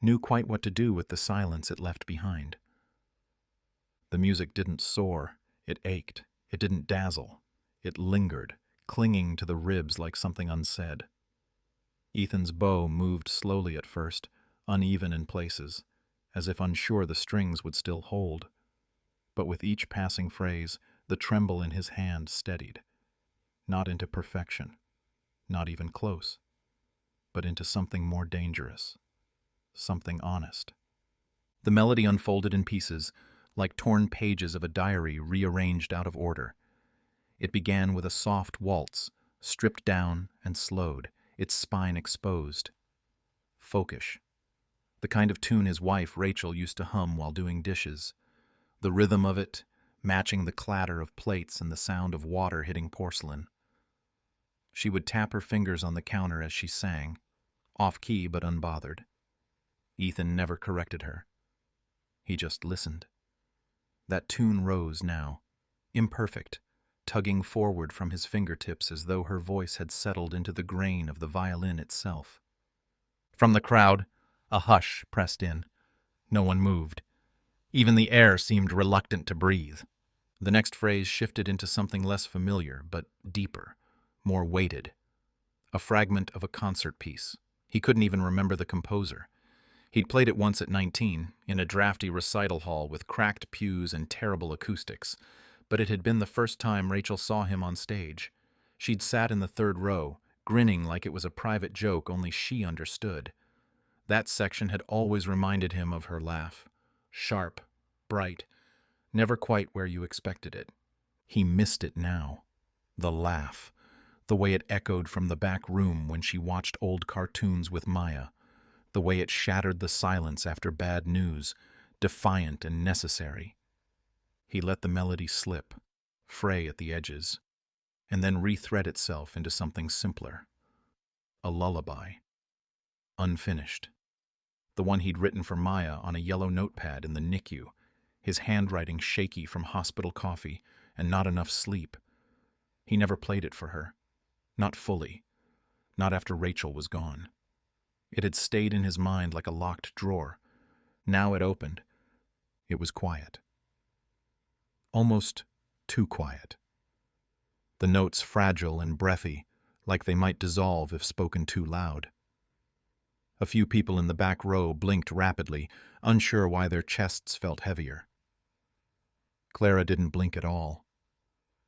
knew quite what to do with the silence it left behind. The music didn't soar, it ached. It didn't dazzle. It lingered, clinging to the ribs like something unsaid. Ethan's bow moved slowly at first, uneven in places, as if unsure the strings would still hold. But with each passing phrase, the tremble in his hand steadied, not into perfection, not even close, but into something more dangerous, something honest. The melody unfolded in pieces, like torn pages of a diary rearranged out of order. It began with a soft waltz, stripped down and slowed, its spine exposed. Folkish. The kind of tune his wife, Rachel, used to hum while doing dishes. The rhythm of it, matching the clatter of plates and the sound of water hitting porcelain. She would tap her fingers on the counter as she sang, off-key but unbothered. Ethan never corrected her. He just listened. That tune rose now, imperfect, tugging forward from his fingertips as though her voice had settled into the grain of the violin itself. From the crowd, a hush pressed in. No one moved. Even the air seemed reluctant to breathe. The next phrase shifted into something less familiar, but deeper, more weighted. A fragment of a concert piece. He couldn't even remember the composer. He'd played it once at 19, in a drafty recital hall with cracked pews and terrible acoustics, but it had been the first time Rachel saw him on stage. She'd sat in the third row, grinning like it was a private joke only she understood. That section had always reminded him of her laugh. Sharp, bright, never quite where you expected it. He missed it now. The laugh, the way it echoed from the back room when she watched old cartoons with Maya, the way it shattered the silence after bad news, defiant and necessary. He let the melody slip, fray at the edges, and then rethread itself into something simpler. A lullaby. Unfinished. The one he'd written for Maya on a yellow notepad in the NICU, his handwriting shaky from hospital coffee and not enough sleep. He never played it for her. Not fully. Not after Rachel was gone. It had stayed in his mind like a locked drawer. Now it opened. It was quiet. Almost too quiet. The notes fragile and breathy, like they might dissolve if spoken too loud. A few people in the back row blinked rapidly, unsure why their chests felt heavier. Clara didn't blink at all.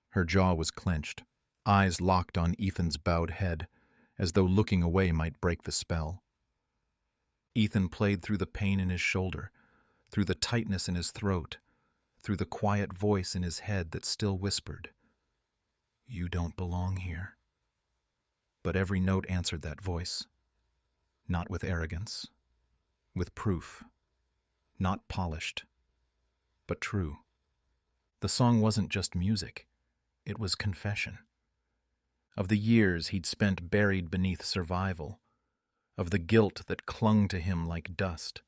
Her jaw was clenched, eyes locked on Ethan's bowed head, as though looking away might break the spell. Ethan played through the pain in his shoulder, through the tightness in his throat, through the quiet voice in his head that still whispered, "You don't belong here." But every note answered that voice, not with arrogance, with proof, not polished, but true. The song wasn't just music, it was confession. Of the years he'd spent buried beneath survival, of the guilt that clung to him like dust,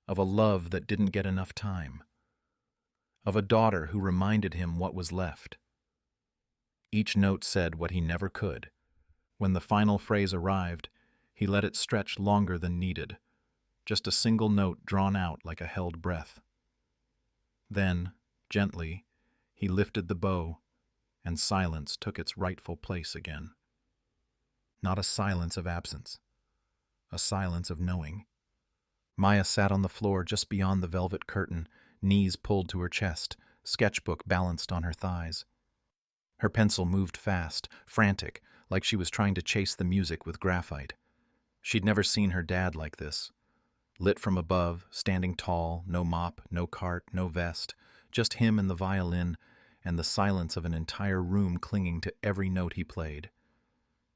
of a love that didn't get enough time, of a daughter who reminded him what was left. Each note said what he never could. When the final phrase arrived, he let it stretch longer than needed, just a single note drawn out like a held breath. Then, gently, he lifted the bow, and silence took its rightful place again. Not a silence of absence, a silence of knowing. Maya sat on the floor just beyond the velvet curtain, knees pulled to her chest, sketchbook balanced on her thighs. Her pencil moved fast, frantic, like she was trying to chase the music with graphite. She'd never seen her dad like this. lit from above, standing tall, no mop, no cart, no vest, just him and the violin, and the silence of an entire room clinging to every note he played.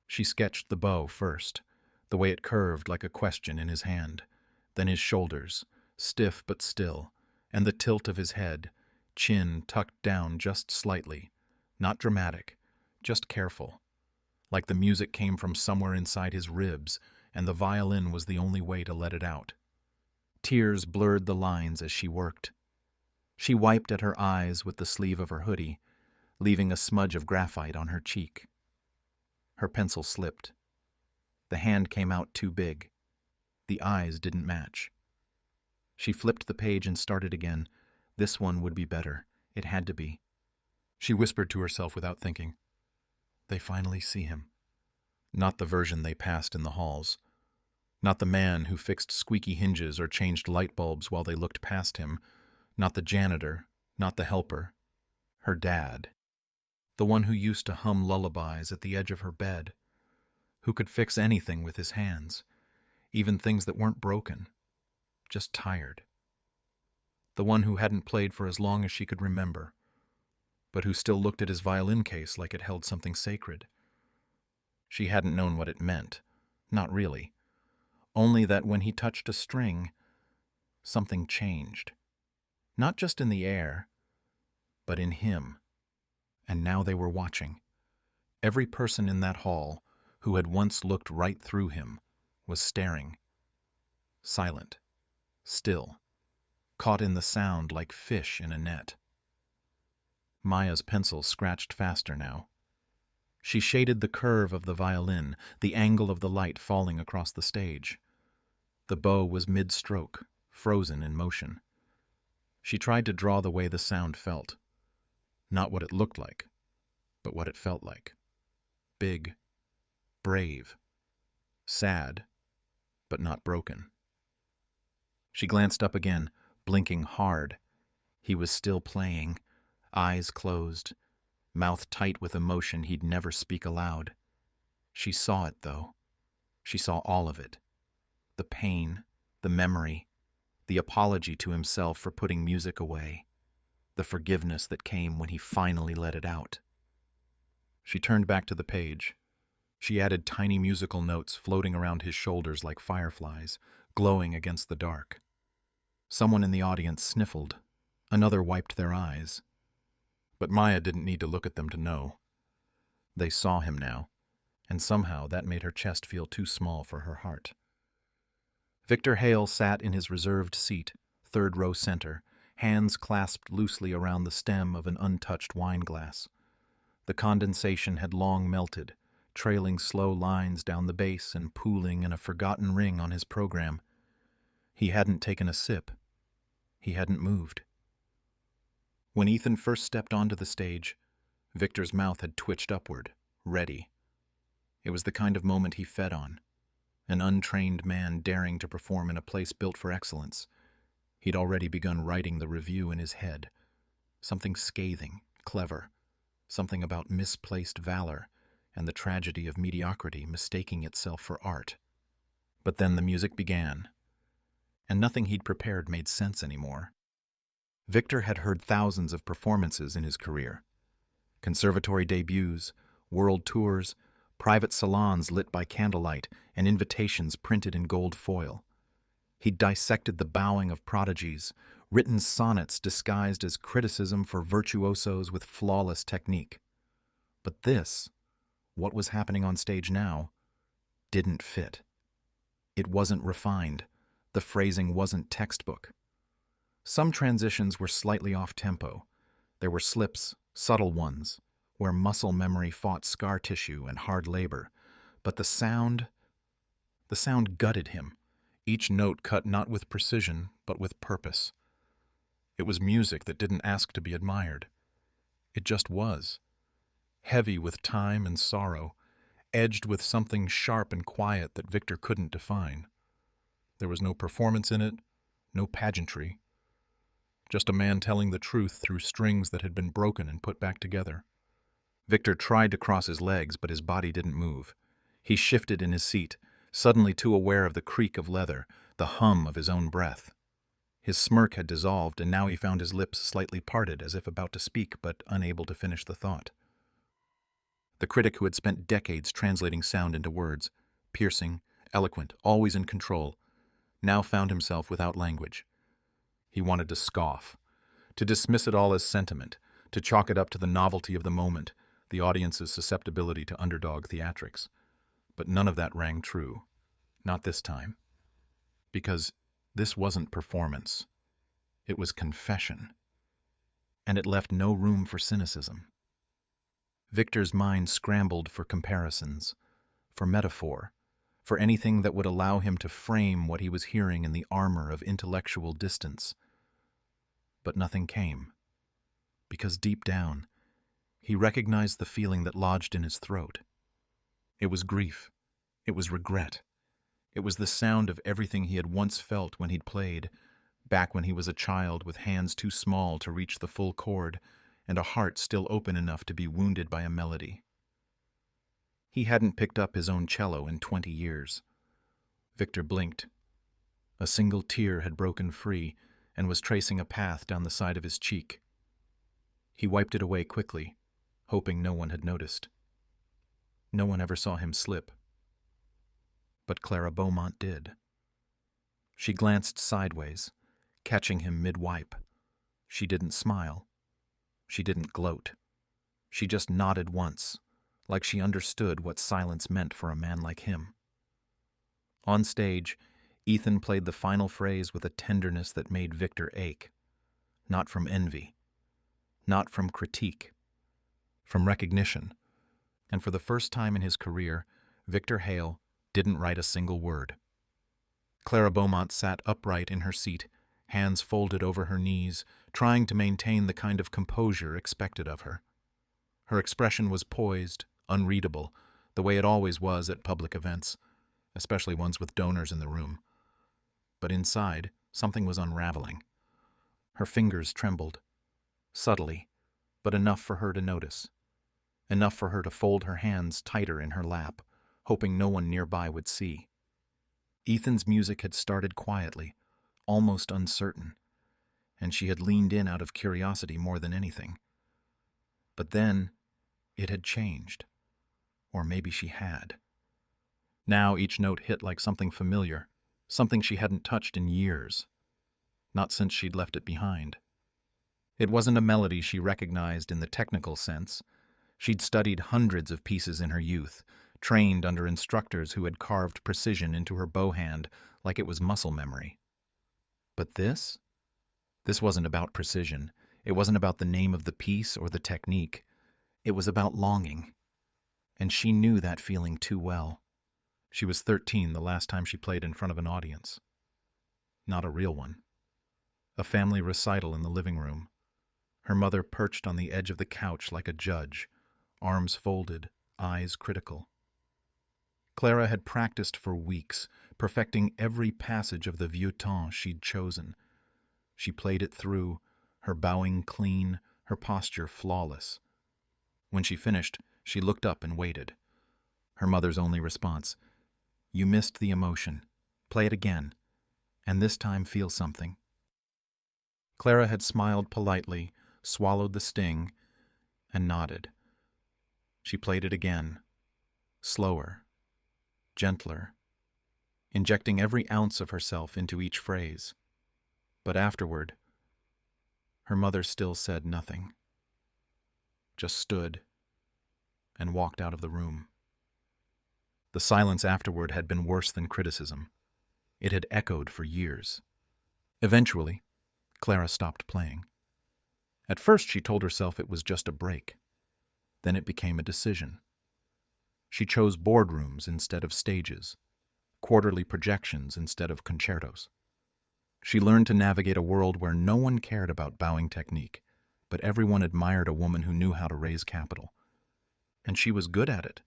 She sketched the bow first, the way it curved like a question in his hand, then his shoulders, stiff but still, and the tilt of his head, chin tucked down just slightly, not dramatic, just careful, like the music came from somewhere inside his ribs, and the violin was the only way to let it out. Tears blurred the lines as she worked. She wiped at her eyes with the sleeve of her hoodie, leaving a smudge of graphite on her cheek. Her pencil slipped. The hand came out too big. The eyes didn't match. She flipped the page and started again. This one would be better. It had to be. She whispered to herself without thinking. They finally see him. Not the version they passed in the halls. Not the man who fixed squeaky hinges or changed light bulbs while they looked past him. Not the janitor. Not the helper. Her dad. The one who used to hum lullabies at the edge of her bed. Who could fix anything with his hands. Even things that weren't broken. Just tired. The one who hadn't played for as long as she could remember, but who still looked at his violin case like it held something sacred. She hadn't known what it meant. Not really. Only that when he touched a string, something changed. Not just in the air, but in him. And now they were watching. Every person in that hall who had once looked right through him was staring. Silent. Still. Caught in the sound like fish in a net. Maya's pencil scratched faster now. She shaded the curve of the violin, the angle of the light falling across the stage. The bow was mid-stroke, frozen in motion. She tried to draw the way the sound felt. Not what it looked like, but what it felt like. Big, brave, sad, but not broken. She glanced up again, blinking hard. He was still playing, eyes closed, mouth tight with emotion he'd never speak aloud. She saw it, though. She saw all of it. The pain, the memory, the apology to himself for putting music away, the forgiveness that came when he finally let it out. She turned back to the page. She added tiny musical notes floating around his shoulders like fireflies, glowing against the dark. Someone in the audience sniffled. Another wiped their eyes. But Maya didn't need to look at them to know. They saw him now, and somehow that made her chest feel too small for her heart. Victor Hale sat in his reserved seat, third row center, hands clasped loosely around the stem of an untouched wine glass. The condensation had long melted, trailing slow lines down the base and pooling in a forgotten ring on his program. He hadn't taken a sip. He hadn't moved. When Ethan first stepped onto the stage, Victor's mouth had twitched upward, ready. It was the kind of moment he fed on. An untrained man daring to perform in a place built for excellence. He'd already begun writing the review in his head. Something scathing, clever. Something about misplaced valor and the tragedy of mediocrity mistaking itself for art. But then the music began, and nothing he'd prepared made sense anymore. Victor had heard thousands of performances in his career. Conservatory debuts, world tours, private salons lit by candlelight, and invitations printed in gold foil. He'd dissected the bowing of prodigies, written sonnets disguised as criticism for virtuosos with flawless technique. But this, what was happening on stage now, didn't fit. It wasn't refined. The phrasing wasn't textbook. Some transitions were slightly off-tempo. There were slips, subtle ones, where muscle memory fought scar tissue and hard labor. But the sound gutted him, each note cut not with precision, but with purpose. It was music that didn't ask to be admired. It just was. Heavy with time and sorrow, edged with something sharp and quiet that Victor couldn't define. There was no performance in it, no pageantry. Just a man telling the truth through strings that had been broken and put back together. Victor tried to cross his legs, but his body didn't move. He shifted in his seat, suddenly too aware of the creak of leather, the hum of his own breath. His smirk had dissolved, and now he found his lips slightly parted, as if about to speak, but unable to finish the thought. The critic who had spent decades translating sound into words, piercing, eloquent, always in control, now found himself without language. He wanted to scoff, to dismiss it all as sentiment, to chalk it up to the novelty of the moment, the audience's susceptibility to underdog theatrics. But none of that rang true. Not this time. Because this wasn't performance. It was confession. And it left no room for cynicism. Victor's mind scrambled for comparisons, for metaphor, for anything that would allow him to frame what he was hearing in the armor of intellectual distance. But nothing came, because deep down, he recognized the feeling that lodged in his throat. It was grief. It was regret. It was the sound of everything he had once felt when he'd played, back when he was a child with hands too small to reach the full chord and a heart still open enough to be wounded by a melody. He hadn't picked up his own cello in 20 years. Victor blinked. A single tear had broken free and was tracing a path down the side of his cheek. He wiped it away quickly, hoping no one had noticed. No one ever saw him slip. But Clara Beaumont did. She glanced sideways, catching him mid-wipe. She didn't smile. She didn't gloat. She just nodded once, like she understood what silence meant for a man like him. On stage, Ethan played the final phrase with a tenderness that made Victor ache. Not from envy. Not from critique. From recognition. And for the first time in his career, Victor Hale didn't write a single word. Clara Beaumont sat upright in her seat, hands folded over her knees, trying to maintain the kind of composure expected of her. Her expression was poised, unreadable, the way it always was at public events, especially ones with donors in the room. But inside, something was unraveling. Her fingers trembled, subtly, but enough for her to notice. Enough for her to fold her hands tighter in her lap, hoping no one nearby would see. Ethan's music had started quietly, almost uncertain, and she had leaned in out of curiosity more than anything. But then, it had changed. Or maybe she had. Now each note hit like something familiar, something she hadn't touched in years. Not since she'd left it behind. It wasn't a melody she recognized in the technical sense. She'd studied hundreds of pieces in her youth, trained under instructors who had carved precision into her bow hand like it was muscle memory. But this? This wasn't about precision. It wasn't about the name of the piece or the technique. It was about longing. And she knew that feeling too well. She was 13 the last time she played in front of an audience. Not a real one. A family recital in the living room. Her mother perched on the edge of the couch like a judge, arms folded, eyes critical. Clara had practiced for weeks, perfecting every passage of the vieux temps she'd chosen. She played it through, her bowing clean, her posture flawless. When she finished, she looked up and waited. Her mother's only response, "You missed the emotion. Play it again, and this time feel something." Clara had smiled politely, swallowed the sting, and nodded. She played it again, slower, gentler, injecting every ounce of herself into each phrase. But afterward, her mother still said nothing, just stood and walked out of the room. The silence afterward had been worse than criticism. It had echoed for years. Eventually, Clara stopped playing. At first, she told herself it was just a break. Then it became a decision. She chose boardrooms instead of stages, quarterly projections instead of concertos. She learned to navigate a world where no one cared about bowing technique, but everyone admired a woman who knew how to raise capital. And she was good at it.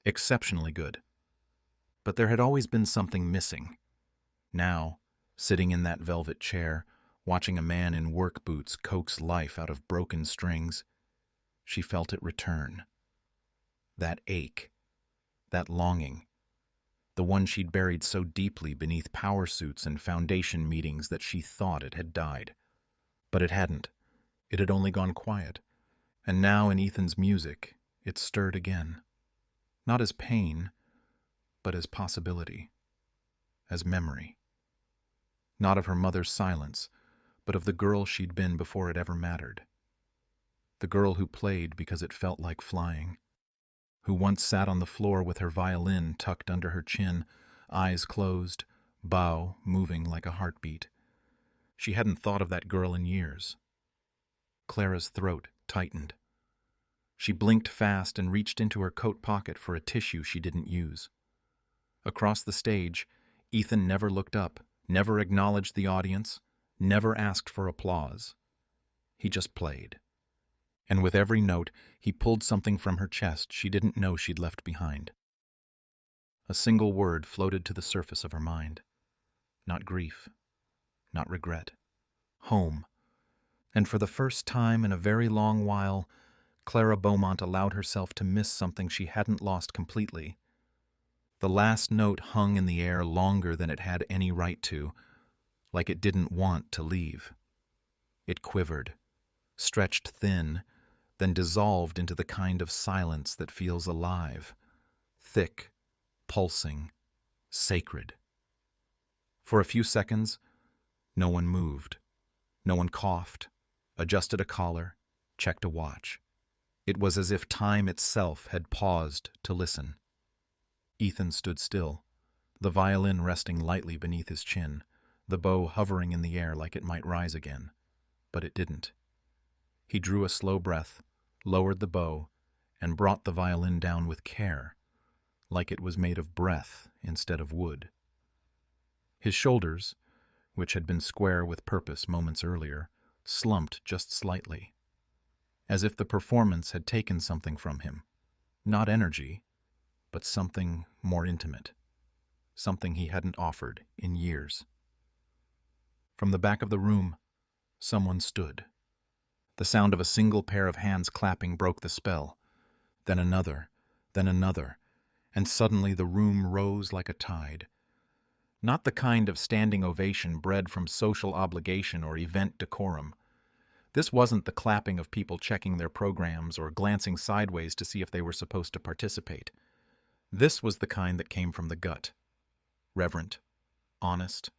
Exceptionally good. But there had always been something missing. Now, sitting in that velvet chair, watching a man in work boots coax life out of broken strings, she felt it return. That ache, that longing, the one she'd buried so deeply beneath power suits and foundation meetings that she thought it had died. But it hadn't. It had only gone quiet. And now in Ethan's music, it stirred again. Not as pain, but as possibility, as memory. Not of her mother's silence, but of the girl she'd been before it ever mattered. The girl who played because it felt like flying, who once sat on the floor with her violin tucked under her chin, eyes closed, bow moving like a heartbeat. She hadn't thought of that girl in years. Clara's throat tightened. She blinked fast and reached into her coat pocket for a tissue she didn't use. Across the stage, Ethan never looked up, never acknowledged the audience, never asked for applause. He just played. And with every note, he pulled something from her chest she didn't know she'd left behind. A single word floated to the surface of her mind. Not grief, not regret. Home. And for the first time in a very long while, Clara Beaumont allowed herself to miss something she hadn't lost completely. The last note hung in the air longer than it had any right to, like it didn't want to leave. It quivered, stretched thin, then dissolved into the kind of silence that feels alive, thick, pulsing, sacred. For a few seconds, no one moved. No one coughed, adjusted a collar, checked a watch. It was as if time itself had paused to listen. Ethan stood still, the violin resting lightly beneath his chin, the bow hovering in the air like it might rise again. But it didn't. He drew a slow breath, lowered the bow, and brought the violin down with care, like it was made of breath instead of wood. His shoulders, which had been square with purpose moments earlier, slumped just slightly, as if the performance had taken something from him. Not energy, but something more intimate, something he hadn't offered in years. From the back of the room, someone stood. The sound of a single pair of hands clapping broke the spell. Then another, and suddenly the room rose like a tide. Not the kind of standing ovation bred from social obligation or event decorum. This wasn't the clapping of people checking their programs or glancing sideways to see if they were supposed to participate. This was the kind that came from the gut. Reverent, honest,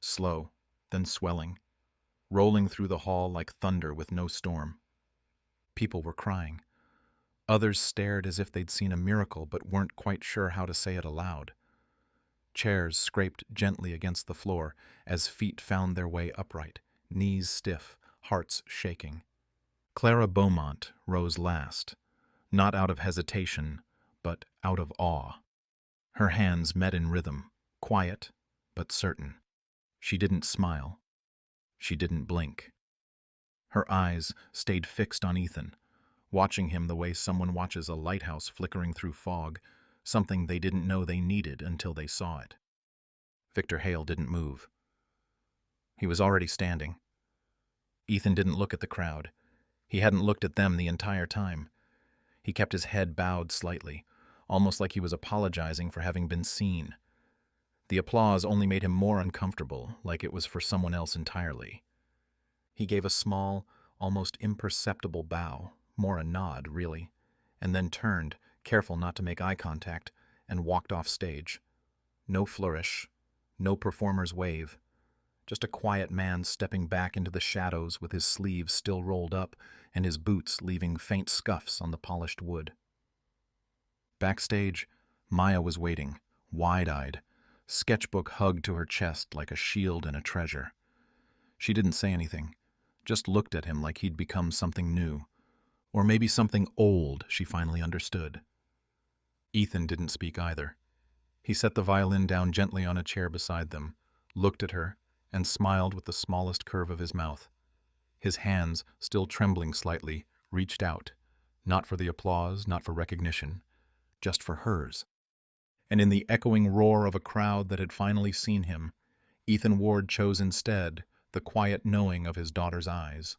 slow, then swelling, rolling through the hall like thunder with no storm. People were crying. Others stared as if they'd seen a miracle but weren't quite sure how to say it aloud. Chairs scraped gently against the floor as feet found their way upright, knees stiff, hearts shaking. Clara Beaumont rose last, not out of hesitation, but out of awe. Her hands met in rhythm, quiet but certain. She didn't smile. She didn't blink. Her eyes stayed fixed on Ethan, watching him the way someone watches a lighthouse flickering through fog, something they didn't know they needed until they saw it. Victor Hale didn't move. He was already standing. Ethan didn't look at the crowd. He hadn't looked at them the entire time. He kept his head bowed slightly, almost like he was apologizing for having been seen. The applause only made him more uncomfortable, like it was for someone else entirely. He gave a small, almost imperceptible bow, more a nod, really, and then turned, careful not to make eye contact, and walked off stage. No flourish, no performer's wave, just a quiet man stepping back into the shadows with his sleeves still rolled up and his boots leaving faint scuffs on the polished wood. Backstage, Maya was waiting, wide-eyed, sketchbook hugged to her chest like a shield and a treasure. She didn't say anything, just looked at him like he'd become something new, or maybe something old, she finally understood. Ethan didn't speak either. He set the violin down gently on a chair beside them, looked at her, and smiled with the smallest curve of his mouth. His hands, still trembling slightly, reached out, not for the applause, not for recognition, just for hers. And in the echoing roar of a crowd that had finally seen him, Ethan Ward chose instead the quiet knowing of his daughter's eyes.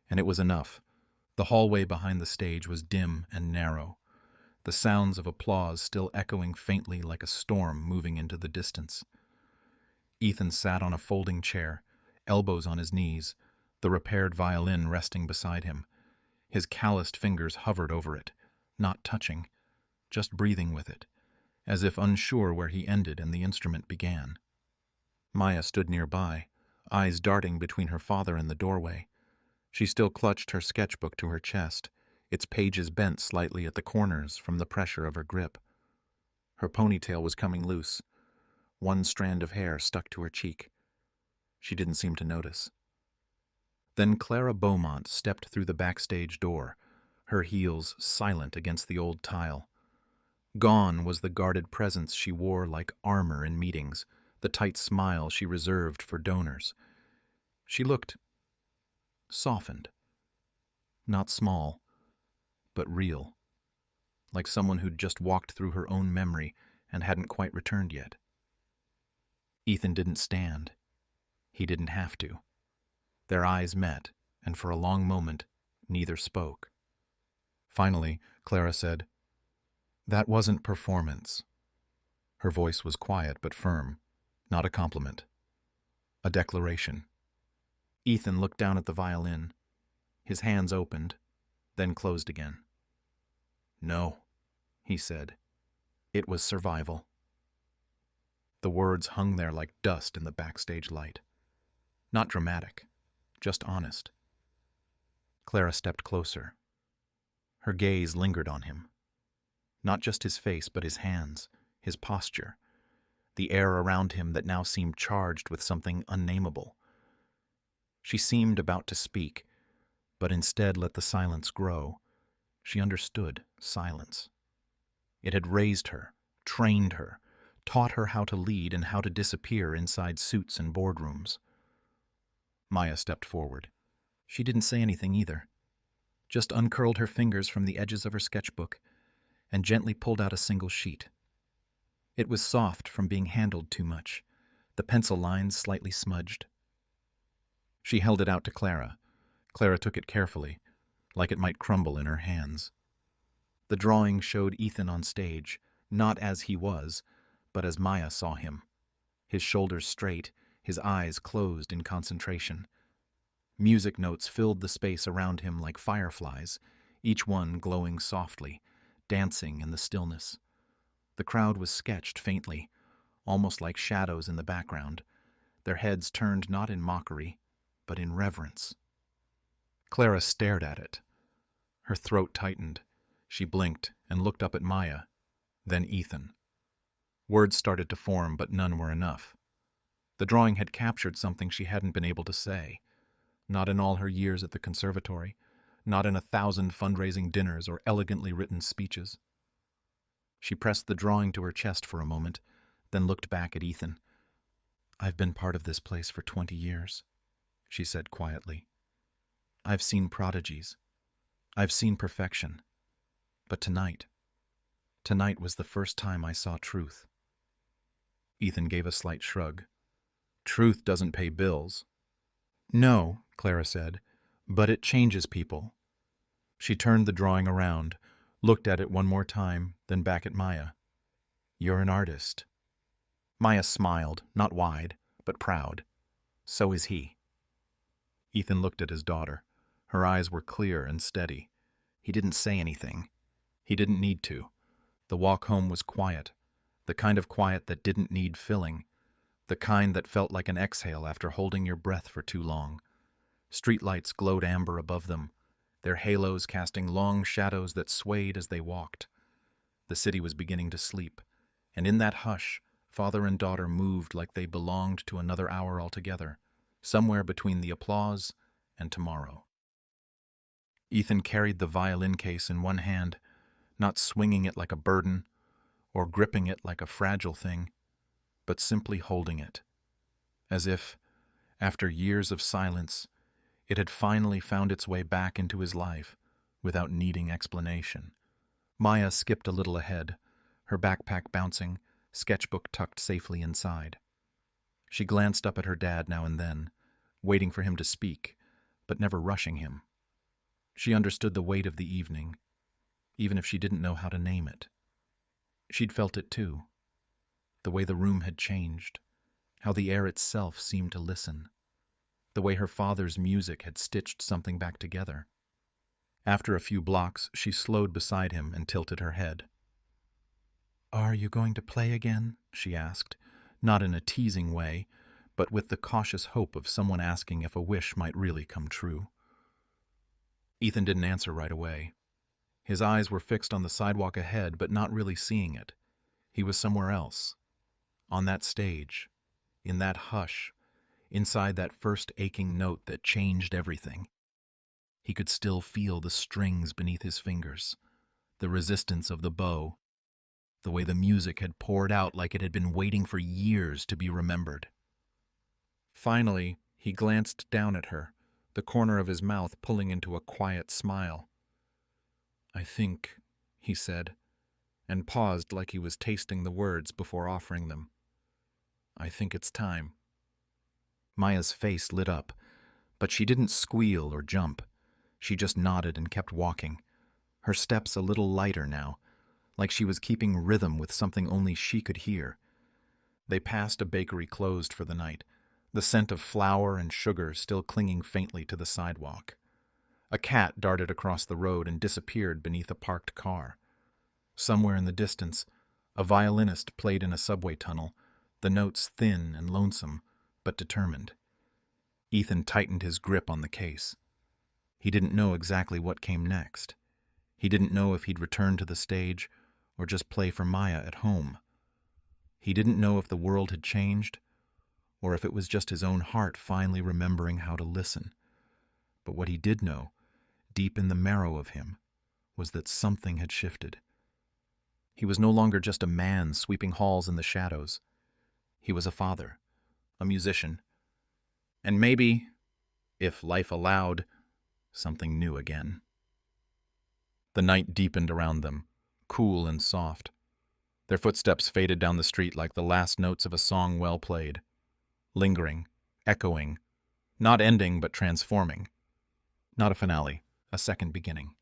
And it was enough. The hallway behind the stage was dim and narrow. the sounds of applause still echoing faintly like a storm moving into the distance. Ethan sat on a folding chair, elbows on his knees, the repaired violin resting beside him. His calloused fingers hovered over it, not touching, just breathing with it, as if unsure where he ended and the instrument began. Maya stood nearby, eyes darting between her father and the doorway. She still clutched her sketchbook to her chest, its pages bent slightly at the corners from the pressure of her grip. Her ponytail was coming loose. One strand of hair stuck to her cheek. She didn't seem to notice. Then Clara Beaumont stepped through the backstage door, her heels silent against the old tile. Gone was the guarded presence she wore like armor in meetings, the tight smile she reserved for donors. She looked softened. Not small, but real. Like someone who'd just walked through her own memory and hadn't quite returned yet. Ethan didn't stand. He didn't have to. Their eyes met, and for a long moment, neither spoke. Finally, Clara said, "That wasn't performance." Her voice was quiet but firm, not a compliment. A declaration. Ethan looked down at the violin. His hands opened, then closed again. "No," he said. "It was survival." The words hung there like dust in the backstage light. Not dramatic, just honest. Clara stepped closer. Her gaze lingered on him. Not just his face, but his hands, his posture, the air around him that now seemed charged with something unnameable. She seemed about to speak, but instead let the silence grow. She understood silence. It had raised her, trained her, taught her how to lead and how to disappear inside suits and boardrooms. Maya stepped forward. She didn't say anything either, just uncurled her fingers from the edges of her sketchbook and gently pulled out a single sheet. It was soft from being handled too much, the pencil lines slightly smudged. She held it out to Clara. Clara took it carefully, like it might crumble in her hands. The drawing showed Ethan on stage, not as he was, but as Maya saw him. His shoulders straight, his eyes closed in concentration. Music notes filled the space around him like fireflies, each one glowing softly, dancing in the stillness. The crowd was sketched faintly, almost like shadows in the background, their heads turned not in mockery, but in reverence. Clara stared at it. Her throat tightened. She blinked and looked up at Maya, then Ethan. Words started to form, but none were enough. The drawing had captured something she hadn't been able to say. Not in all her years at the conservatory, not in 1,000 fundraising dinners or elegantly written speeches. She pressed the drawing to her chest for a moment, then looked back at Ethan. "I've been part of this place for 20 years, she said quietly. "I've seen prodigies. I've seen perfection. But tonight was the first time I saw truth." Ethan gave a slight shrug. "Truth doesn't pay bills." "No," Clara said, "but it changes people." She turned the drawing around, looked at it one more time, then back at Maya. "You're an artist." Maya smiled, not wide, but proud. So is he. Ethan looked at his daughter. Her eyes were clear and steady. He didn't say anything. He didn't need to. The walk home was quiet, the kind of quiet that didn't need filling, the kind that felt like an exhale after holding your breath for too long. Streetlights glowed amber above them, their halos casting long shadows that swayed as they walked. The city was beginning to sleep, and in that hush, father and daughter moved like they belonged to another hour altogether, somewhere between the applause and tomorrow. Ethan carried the violin case in one hand, not swinging it like a burden or gripping it like a fragile thing, but simply holding it, as if, after years of silence, it had finally found its way back into his life without needing explanation. Maya skipped a little ahead, her backpack bouncing, sketchbook tucked safely inside. She glanced up at her dad now and then, waiting for him to speak, but never rushing him. She understood the weight of the evening. even if she didn't know how to name it. She'd felt it too, the way the room had changed, how the air itself seemed to listen, the way her father's music had stitched something back together. After a few blocks, she slowed beside him and tilted her head. "Are you going to play again?" she asked, not in a teasing way, but with the cautious hope of someone asking if a wish might really come true. Ethan didn't answer right away. His eyes were fixed on the sidewalk ahead, but not really seeing it. He was somewhere else. On that stage. In that hush. Inside that first aching note that changed everything. He could still feel the strings beneath his fingers, the resistance of the bow, the way the music had poured out like it had been waiting for years to be remembered. Finally, he glanced down at her, the corner of his mouth pulling into a quiet smile. "I think," he said, and paused like he was tasting the words before offering them. "I think it's time." Maya's face lit up, but she didn't squeal or jump. She just nodded and kept walking, her steps a little lighter now, like she was keeping rhythm with something only she could hear. They passed a bakery closed for the night, the scent of flour and sugar still clinging faintly to the sidewalk. A cat darted across the road and disappeared beneath a parked car. Somewhere in the distance, a violinist played in a subway tunnel, the notes thin and lonesome, but determined. Ethan tightened his grip on the case. He didn't know exactly what came next. He didn't know if he'd return to the stage or just play for Maya at home. He didn't know if the world had changed or if it was just his own heart finally remembering how to listen. But what he did know, deep in the marrow of him, was that something had shifted. He was no longer just a man sweeping halls in the shadows. He was a father, a musician, and maybe, if life allowed, something new again. The night deepened around them, cool and soft. Their footsteps faded down the street like the last notes of a song well played, lingering, echoing, not ending but transforming. Not a finale, a second beginning.